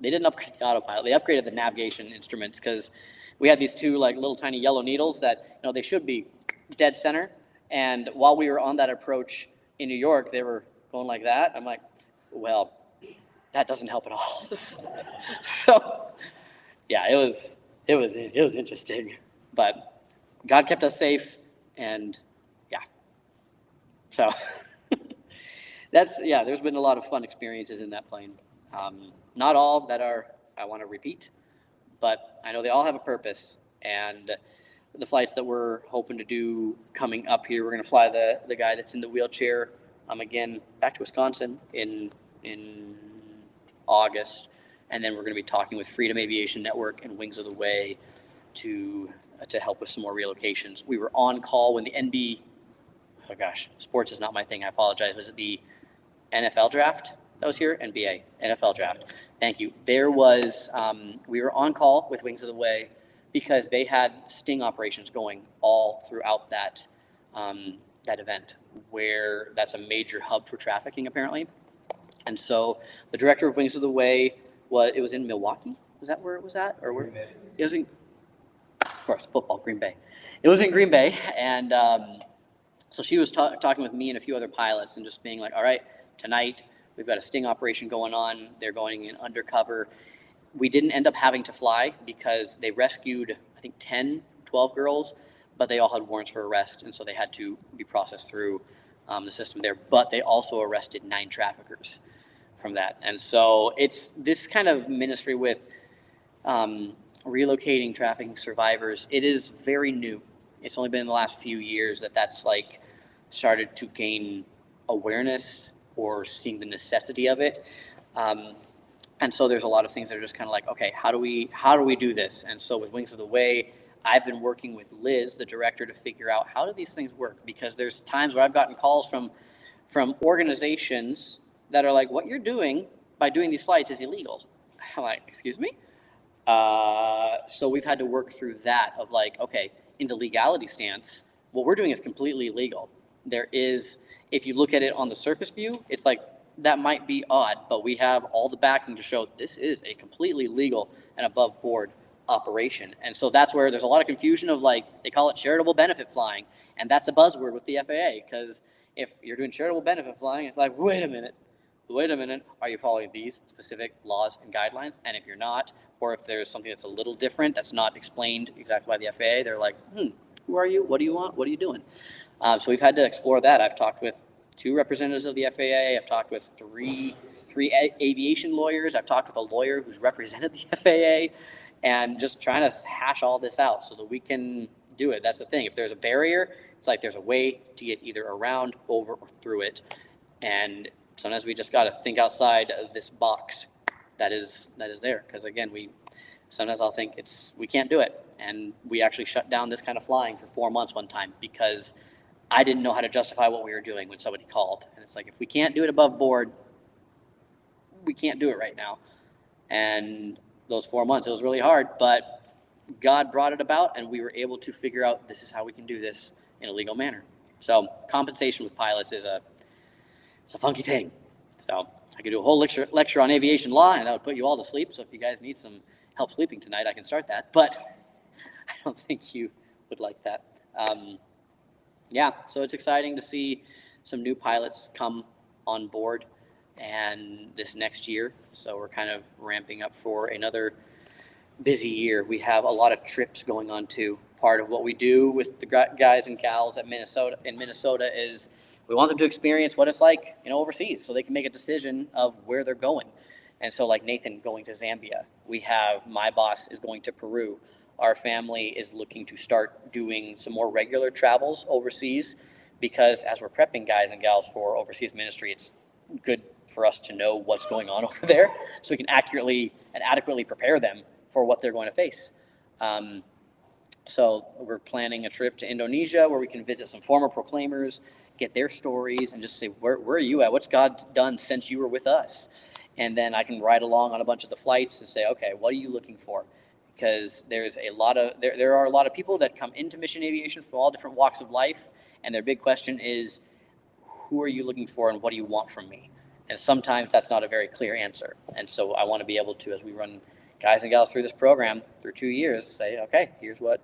they didn't upgrade the autopilot. They upgraded the navigation instruments because we had these two like little tiny yellow needles that they should be dead center. And while we were on that approach in New York, they were going like that. I'm like, well, that doesn't help at all. So yeah, it was interesting, but God kept us safe, and yeah. So there's been a lot of fun experiences in that plane. Not all that I want to repeat, but I know they all have a purpose. And the flights that we're hoping to do coming up here, we're going to fly the guy that's in the wheelchair again back to Wisconsin in August, and then we're going to be talking with Freedom Aviation Network and Wings of the Way to help with some more relocations. We were on call when the sports is not my thing. I apologize. Was it the NFL draft that was here? NFL draft. Thank you. There was, we were on call with Wings of the Way because they had sting operations going all throughout that event, where that's a major hub for trafficking apparently. And so the director of Wings of the Way it was in Milwaukee. Was that where it was at? Or where? It was in, of course, football, Green Bay. It was in Green Bay, and so she was talking with me and a few other pilots and just being like, all right, tonight we've got a sting operation going on. They're going in undercover. We didn't end up having to fly because they rescued, I think, 10, 12 girls, but they all had warrants for arrest, and so they had to be processed through the system there. But they also arrested 9 traffickers from that. And so it's this kind of ministry with relocating trafficking survivors. It is very new. It's only been in the last few years that's like started to gain awareness or seeing the necessity of it. And so there's a lot of things that are just kind of like, okay, how do we do this? And so with Wings of the Way, I've been working with Liz, the director, to figure out how do these things work, because there's times where I've gotten calls from organizations that are like, what you're doing by doing these flights is illegal. I'm like, excuse me? So we've had to work through that of like, okay, in the legality stance, what we're doing is completely legal. There is, if you look at it on the surface view, it's like, that might be odd, but we have all the backing to show this is a completely legal and above board operation. And so that's where there's a lot of confusion of like, they call it charitable benefit flying. And that's a buzzword with the FAA, because if you're doing charitable benefit flying, it's like, wait a minute, are you following these specific laws and guidelines? And if you're not, or if there's something that's a little different that's not explained exactly by the FAA, they're like, who are you? What do you want? What are you doing? So we've had to explore that. I've talked with 2 representatives of the FAA. I've talked with three aviation lawyers. I've talked with a lawyer who's represented the FAA, and just trying to hash all this out so that we can do it. That's the thing. If there's a barrier, it's like there's a way to get either around, over, or through it. And sometimes we just got to think outside of this box that is there. Because again, sometimes I'll think we can't do it. And we actually shut down this kind of flying for 4 months one time because I didn't know how to justify what we were doing when somebody called. And it's like, if we can't do it above board, we can't do it right now. And those 4 months, it was really hard, but God brought it about, and we were able to figure out this is how we can do this in a legal manner. So compensation with pilots it's a funky thing. So I could do a whole lecture on aviation law, and I would put you all to sleep. So if you guys need some help sleeping tonight, I can start that. But I don't think you would like that. So it's exciting to see some new pilots come on board and this next year. So we're kind of ramping up for another busy year. We have a lot of trips going on too. Part of what we do with the guys and gals in Minnesota is we want them to experience what it's like, overseas, so they can make a decision of where they're going. And so like Nathan going to Zambia, we have my boss is going to Peru. Our family is looking to start doing some more regular travels overseas, because as we're prepping guys and gals for overseas ministry, it's good for us to know what's going on over there so we can accurately and adequately prepare them for what they're going to face. So we're planning a trip to Indonesia where we can visit some former proclaimers, get their stories, and just say, where are you at? What's God done since you were with us? And then I can ride along on a bunch of the flights and say, okay, what are you looking for? Because there are a lot of people that come into mission aviation from all different walks of life, and their big question is, who are you looking for and what do you want from me? And sometimes that's not a very clear answer. And so I want to be able to, as we run guys and gals through this program through 2 years, say, okay, here's what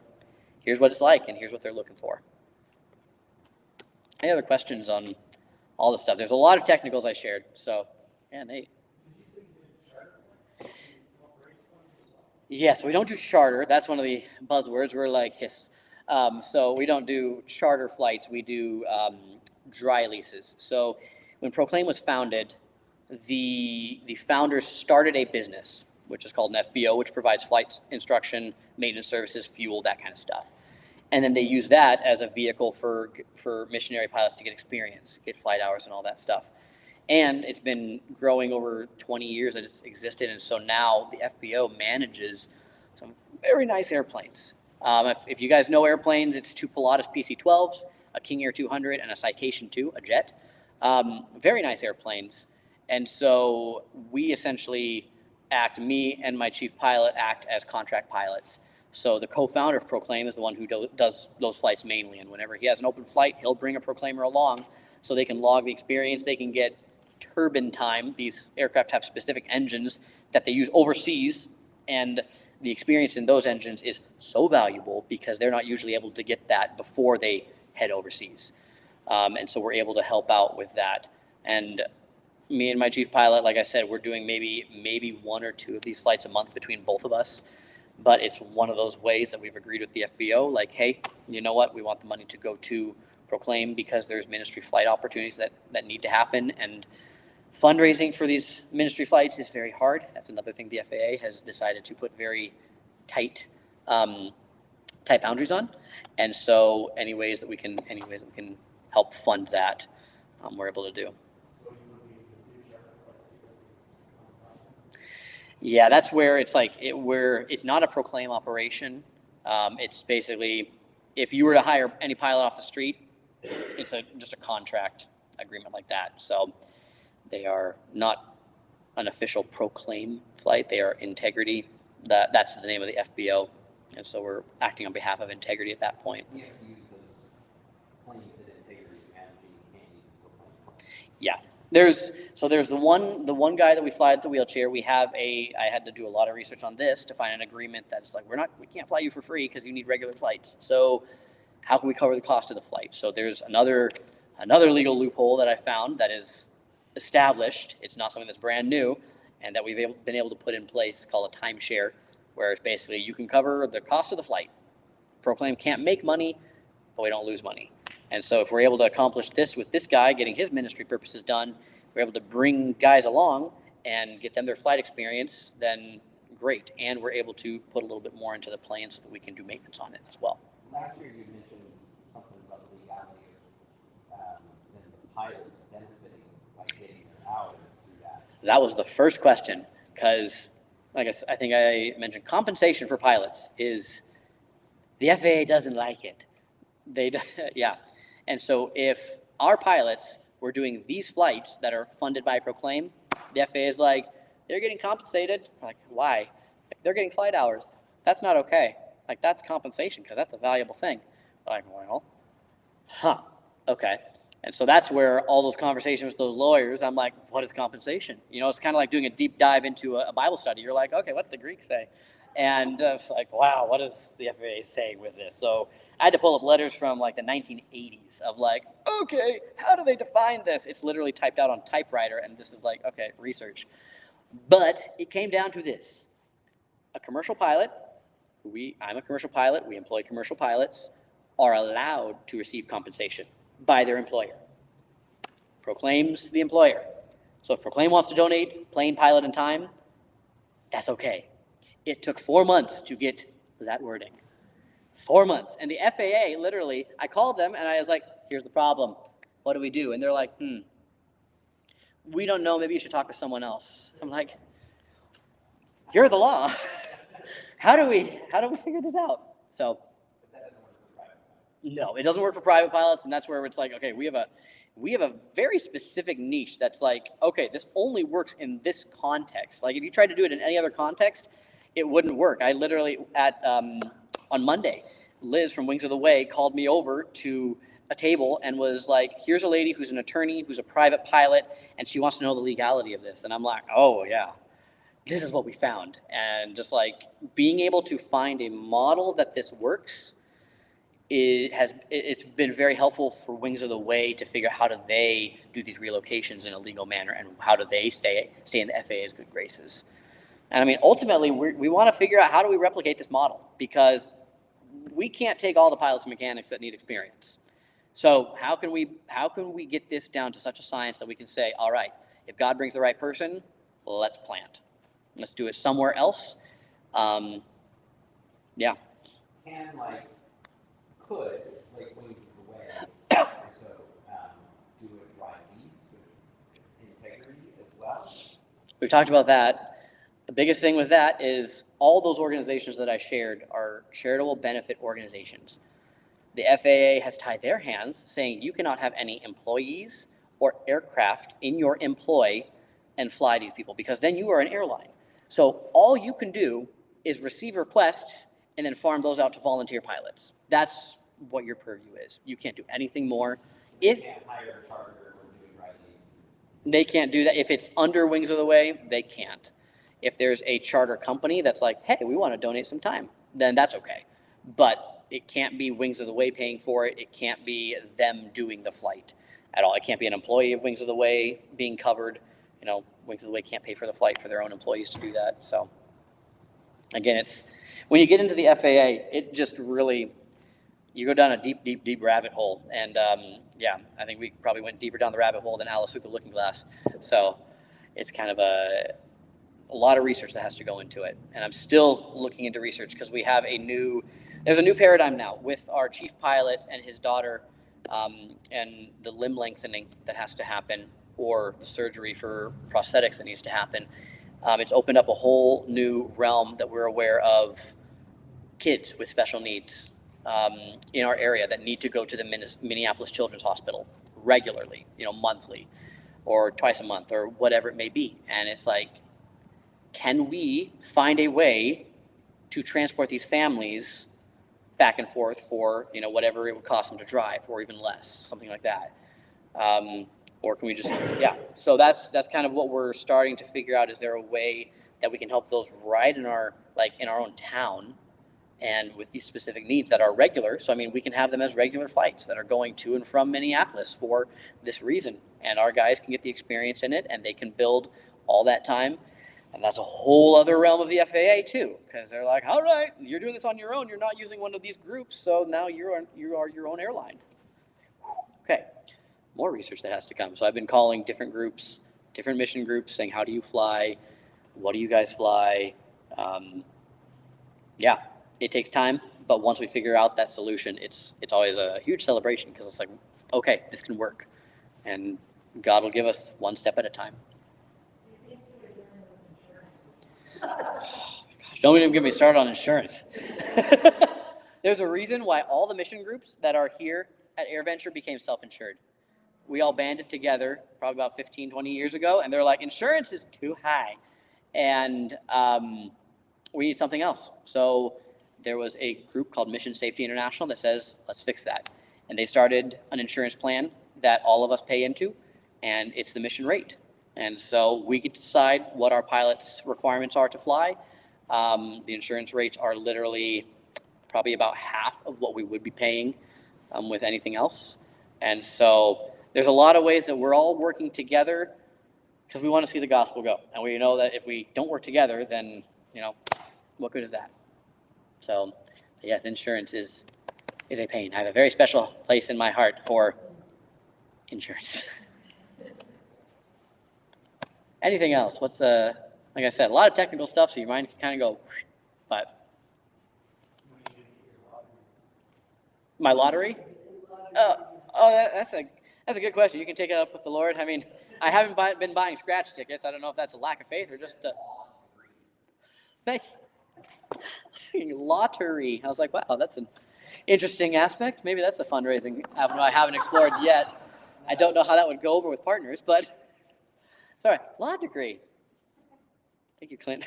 it's like, and here's what they're looking for. Any other questions on all this stuff? There's a lot of technicals I shared, so yeah, Nate. Yes, we don't do charter. That's one of the buzzwords. We're like hiss. So we don't do charter flights. We do dry leases. So when Proclaim was founded, the founders started a business, which is called an FBO, which provides flight instruction, maintenance services, fuel, that kind of stuff. And then they use that as a vehicle for missionary pilots to get experience, get flight hours and all that stuff. And it's been growing over 20 years that it's existed, and so now the FBO manages some very nice airplanes. If you guys know airplanes, it's 2 Pilatus PC-12s, a King Air 200, and a Citation II, a jet. Very nice airplanes. And so we essentially me and my chief pilot act as contract pilots. So the co-founder of Proclaim is the one who does those flights mainly, and whenever he has an open flight, he'll bring a Proclaimer along so they can log the experience, they can get turbine time. These aircraft have specific engines that they use overseas, and the experience in those engines is so valuable because they're not usually able to get that before they head overseas. And so we're able to help out with that. And me and my chief pilot, like I said, we're doing maybe 1 or 2 of these flights a month between both of us. But it's one of those ways that we've agreed with the FBO, like, hey, you know what? We want the money to go to Proclaim because there's ministry flight opportunities that need to happen. And fundraising for these ministry flights is very hard. That's another thing the FAA has decided to put very tight boundaries on. And so any ways that we can help fund that, we're able to do. Yeah, that's where it's like it's not a Proclaim operation. It's basically, if you were to hire any pilot off the street, it's just a contract agreement like that. So they are not an official Proclaim flight. They are Integrity. That's the name of the FBO. And so we're acting on behalf of Integrity at that point. You have to use those planes that Integrity is managing. You can't use the Proclaim. Yeah. There's the one guy that we fly at the wheelchair. I had to do a lot of research on this to find an agreement that is like, we can't fly you for free because you need regular flights. So how can we cover the cost of the flight? So there's another legal loophole that I found that is established. It's not something that's brand new, and that we've been able to put in place called a timeshare, where it's basically you can cover the cost of the flight. Proclaim can't make money, but we don't lose money. And so if we're able to accomplish this with this guy, getting his ministry purposes done, we're able to bring guys along and get them their flight experience, then great. And we're able to put a little bit more into the plane so that we can do maintenance on it as well. Last year you mentioned something about the legality of the pilots benefiting by getting their hours through that. That was the first question, because I think I mentioned compensation for pilots is the FAA doesn't like it. Yeah. And so if our pilots were doing these flights that are funded by Proclaim, the FAA is like, they're getting compensated. Like, why? They're getting flight hours. That's not okay. Like, that's compensation because that's a valuable thing. Like, well, okay. And so that's where all those conversations with those lawyers, I'm like, what is compensation? It's kind of like doing a deep dive into a Bible study. You're like, okay, what's the Greek say? And it's like, wow, what is the FAA saying with this? So I had to pull up letters from like the 1980s of like, okay, how do they define this? It's literally typed out on typewriter, and this is like, okay, research. But it came down to this. A commercial pilot, I'm a commercial pilot, we employ commercial pilots, are allowed to receive compensation by their employer. Proclaim's the employer. So if Proclaim wants to donate plane, pilot, and time, that's okay. It took 4 months to get that wording. 4 months. And the FAA, literally, I called them and I was like, here's the problem. What do we do? And they're like, we don't know. Maybe you should talk to someone else. I'm like, you're the law. How do we figure this out? So, no, it doesn't work for private pilots, and that's where it's like, okay, we have a very specific niche that's like, okay, this only works in this context. Like if you tried to do it in any other context, it wouldn't work. I literally on Monday, Liz from Wings of the Way called me over to a table and was like, here's a lady who's an attorney, who's a private pilot, and she wants to know the legality of this. And I'm like, oh yeah, this is what we found. And just like being able to find a model that this works, it's been very helpful for Wings of the Way to figure out how do they do these relocations in a legal manner and how do they stay in the FAA's good graces. And I mean, ultimately, we want to figure out how do we replicate this model, because we can't take all the pilots and mechanics that need experience. So how can we get this down to such a science that we can say, all right, if God brings the right person, let's plant. Let's do it somewhere else. Yeah. Can could Wings of the Way also do a dry lease with integrity as well? We've talked about that. The biggest thing with that is all those organizations that I shared are charitable benefit organizations. The FAA has tied their hands, saying you cannot have any employees or aircraft in your employ and fly these people, because then you are an airline. So all you can do is receive requests and then farm those out to volunteer pilots. That's what your purview is. You can't do anything more. You can't hire a charter or do a dry lease. They can't do that. If it's under Wings of the Way, they can't. If there's a charter company that's like, hey, we want to donate some time, then that's okay. But it can't be Wings of the Way paying for it. It can't be them doing the flight at all. It can't be an employee of Wings of the Way being covered. You know, Wings of the Way can't pay for the flight for their own employees to do that. So again, it's when you get into the FAA, it just really, you go down a deep, deep, deep rabbit hole. And yeah, I think we probably went deeper down the rabbit hole than Alice through the looking glass. So it's kind of a lot of research that has to go into it. And I'm still looking into research because we have there's a new paradigm now with our chief pilot and his daughter, and the limb lengthening that has to happen, or the surgery for prosthetics that needs to happen. It's opened up a whole new realm that we're aware of kids with special needs in our area that need to go to the Minneapolis Children's Hospital regularly, monthly or twice a month or whatever it may be. And it's like, can we find a way to transport these families back and forth for, whatever it would cost them to drive, or even less, something like that. Or can we just, so that's kind of what we're starting to figure out. Is there a way that we can help those ride in our own town and with these specific needs that are regular? So, I mean, we can have them as regular flights that are going to and from Minneapolis for this reason. And our guys can get the experience in it, and they can build all that time. And that's a whole other realm of the FAA too, because they're like, all right, you're doing this on your own. You're not using one of these groups, so now you are your own airline. Okay, more research that has to come. So I've been calling different groups, different mission groups, saying, how do you fly? What do you guys fly? Yeah, it takes time, but once we figure out that solution, it's always a huge celebration, because it's like, okay, this can work, and God will give us one step at a time. Oh my gosh, don't even get me started on insurance. There's a reason why all the mission groups that are here at AirVenture became self-insured. We all banded together probably about 15, 20 years ago, and they're like, insurance is too high, and we need something else. So there was a group called Mission Safety International that says, let's fix that. And they started an insurance plan that all of us pay into, and it's the mission rate. And so we get to decide what our pilots' requirements are to fly. The insurance rates are literally probably about half of what we would be paying with anything else. And so there's a lot of ways that we're all working together because we want to see the gospel go. And we know that if we don't work together, then, what good is that? So, yes, insurance is a pain. I have a very special place in my heart for insurance. Anything else? What's like I said, a lot of technical stuff, so your mind can kind of go, but my lottery? That's a good question. You can take it up with the Lord. I mean, I haven't been buying scratch tickets. I don't know if that's a lack of faith or just thank you. I was thinking lottery. I was like, wow, that's an interesting aspect. Maybe that's a fundraising avenue I haven't explored yet. I don't know how that would go over with partners, but sorry, law degree. Thank you, Clint.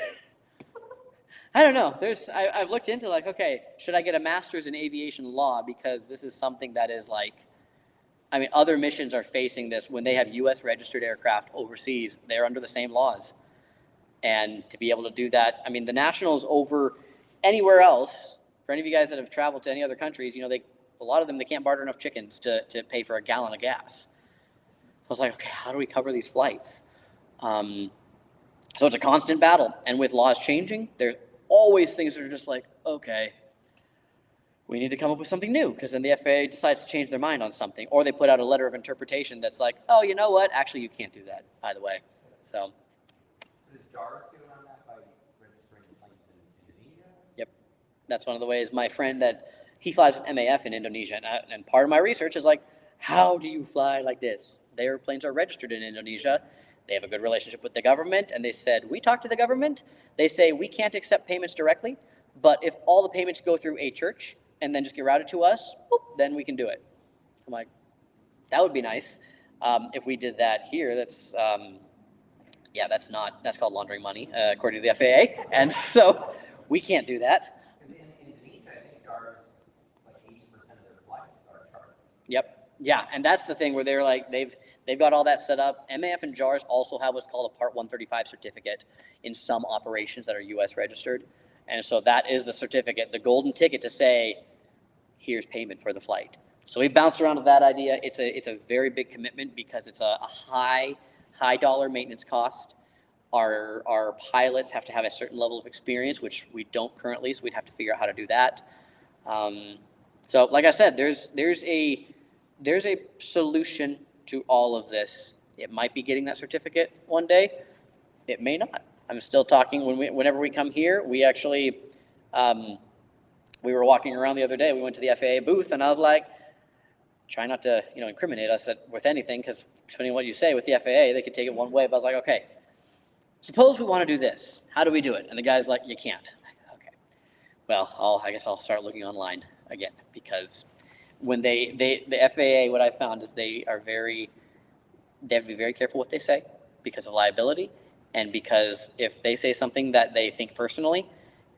I don't know. I've looked into like, okay, should I get a master's in aviation law, because this is something that is like, I mean, other missions are facing this when they have U.S. registered aircraft overseas. They're under the same laws. And to be able to do that, I mean, the nationals over anywhere else, for any of you guys that have traveled to any other countries, you know, a lot of them, they can't barter enough chickens to pay for a gallon of gas. So I was like, okay, how do we cover these flights? So it's a constant battle. And with laws changing, there's always things that are just like, okay, we need to come up with something new, because then the FAA decides to change their mind on something, or they put out a letter of interpretation that's like, oh, you know what? Actually, you can't do that, by the way. So. Does JARS do it on that by registering planes in Indonesia? Yep. That's one of the ways. My friend he flies with MAF in Indonesia, and part of my research is like, how do you fly like this? Their planes are registered in Indonesia. They have a good relationship with the government, and they said, we talked to the government. They say, we can't accept payments directly, but if all the payments go through a church and then just get routed to us, then we can do it. I'm like, that would be nice. If we did that here, that's called laundering money, according to the FAA. And so we can't do that. Because in Indonesia, I think JARS, like 80% of their flights are chartered. Yep. Yeah, and that's the thing where they're like, they've got all that set up. MAF and JARS also have what's called a Part 135 certificate in some operations that are U.S. registered. And so that is the certificate, the golden ticket to say, here's payment for the flight. So we bounced around with that idea. It's a very big commitment, because it's a high dollar maintenance cost. Our pilots have to have a certain level of experience, which we don't currently, so we'd have to figure out how to do that. So like I said, there's a solution to all of this. It might be getting that certificate one day. It may not. I'm still talking, whenever we come here, we actually, we were walking around the other day, we went to the FAA booth, and I was like, try not to, incriminate us with anything, because depending on what you say with the FAA, they could take it one way, but I was like, okay, suppose we want to do this. How do we do it? And the guy's like, you can't. Okay. Well, I guess I'll start looking online again, because when the FAA, what I found is they have to be very careful what they say, because of liability, and because if they say something that they think personally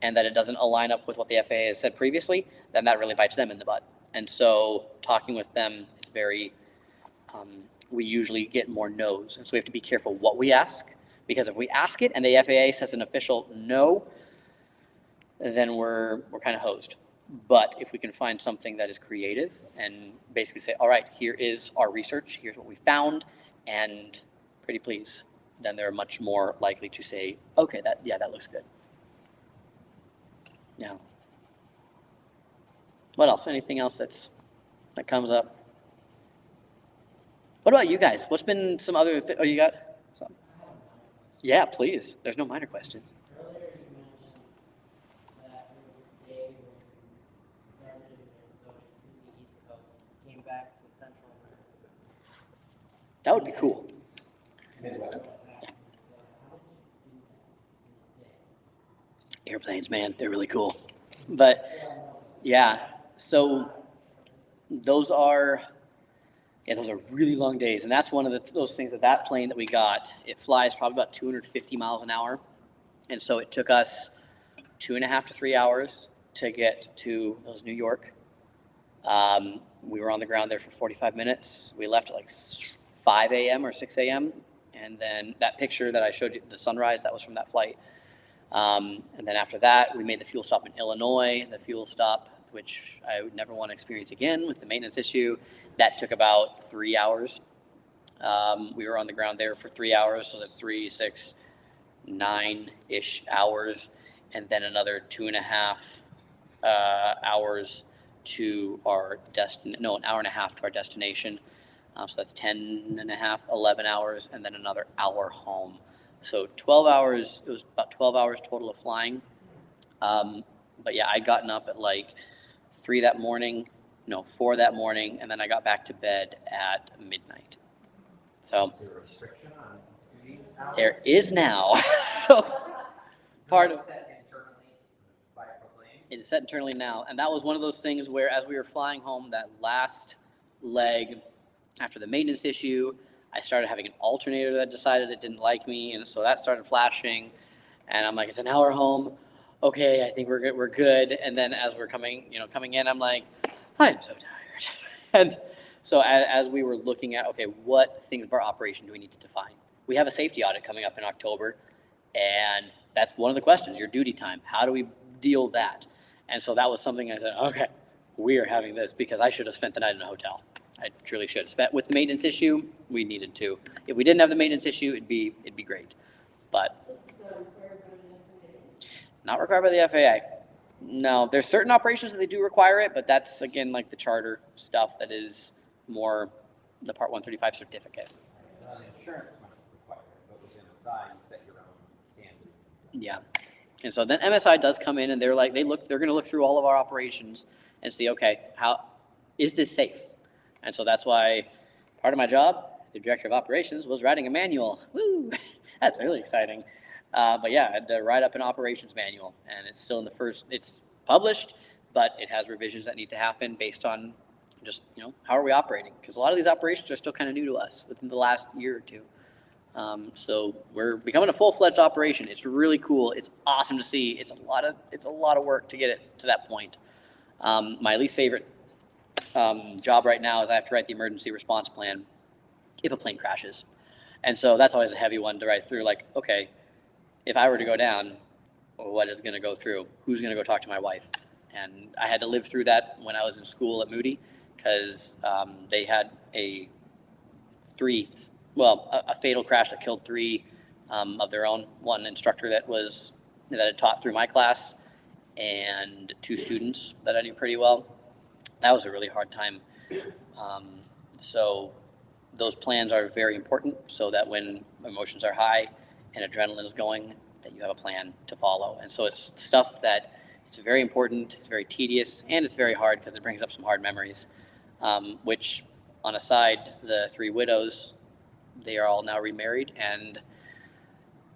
and that it doesn't align up with what the FAA has said previously, then that really bites them in the butt. And so talking with them is very, we usually get more no's. And so we have to be careful what we ask, because if we ask it and the FAA says an official no, then we're kind of hosed. But if we can find something that is creative and basically say, all right, here is our research, here's what we found, and pretty please, then they're much more likely to say, okay, that looks good. Now, what else? Anything else that comes up? What about you guys? What's been some other oh, you got some? Yeah, please. There's no minor questions. Earlier you mentioned that there was a day when you started in Minnesota through the East Coast, came back to Central America. That would be cool. Midwest. Airplanes, man, they're really cool. But yeah, so those are really long days, and that's one of those things that plane that we got, it flies probably about 250 miles an hour, and so it took us 2.5 to 3 hours to get to New York. We were on the ground there for 45 minutes. We left at like 5 a.m. or 6 a.m., and then that picture that I showed you, the sunrise, that was from that flight. And then after that, we made the fuel stop in Illinois, the fuel stop, which I would never want to experience again with the maintenance issue. That took about 3 hours. We were on the ground there for 3 hours, so that's 3, 6, 9-ish hours, and then another 2.5 hours to our an hour and a half to our destination. So that's 10.5, 11 hours, and then another hour home. So 12 hours, it was about 12 hours total of flying. But yeah, I'd gotten up at like 4 that morning, and then I got back to bed at midnight. So Is there a restriction on duty hours? there is now. So part of set internally by proclaim. it is set internally now, and that was one of those things where, as we were flying home, that last leg after the maintenance issue, I started having an alternator that decided it didn't like me, and so that started flashing, and I'm like, it's an hour home. Okay, I think we're good. We're good. And then as we're coming in, I'm like, I'm so tired. And so as we were looking at, okay, what things of our operation do we need to define? We have a safety audit coming up in October, and that's one of the questions, your duty time. How do we deal with that? And so that was something I said, okay, we are having this, because I should have spent the night in a hotel. I truly should have spent. With the maintenance issue, we needed to. If we didn't have the maintenance issue, it'd be great. But It's required by the FAA. not required by the FAA. No, there's certain operations that they do require it, but that's, again, like the charter stuff that is more the Part 135 certificate. Insurance might require it, but within MSI, you set your own standards. Yeah. And so then MSI does come in, and they're going to look through all of our operations and see, okay, how is this safe? And so that's why part of my job, the director of operations, was writing a manual. Woo! That's really exciting. But yeah, I had to write up an operations manual, and it's still in it's published, but it has revisions that need to happen based on just, how are we operating? Because a lot of these operations are still kind of new to us within the last year or two. So we're becoming a full-fledged operation. It's really cool. It's awesome to see. It's a lot of work to get it to that point. My least favorite job right now is I have to write the emergency response plan if a plane crashes. And so that's always a heavy one to write through, like, okay, if I were to go down, what is going to go through? Who's going to go talk to my wife? And I had to live through that when I was in school at Moody, because they had a fatal crash that killed 3 of their own. One instructor that had taught through my class, and 2 students that I knew pretty well. That was a really hard time. So those plans are very important, so that when emotions are high and adrenaline is going, that you have a plan to follow. And so it's stuff that it's very important, it's very tedious, and it's very hard because it brings up some hard memories, which, on a side, the 3 widows, they are all now remarried. And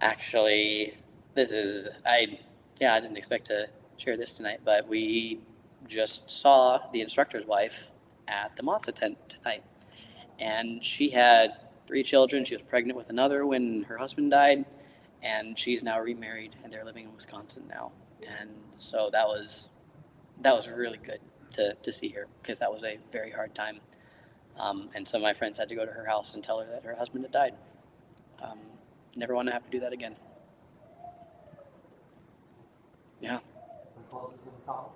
actually, I didn't expect to share this tonight, but we just saw the instructor's wife at the Masa tent tonight. And she had 3 children. She was pregnant with another when her husband died, and she's now remarried, and they're living in Wisconsin now. And so that was really good to see her, because that was a very hard time. And some of my friends had to go to her house and tell her that her husband had died. Never want to have to do that again. Yeah. Who closes in song?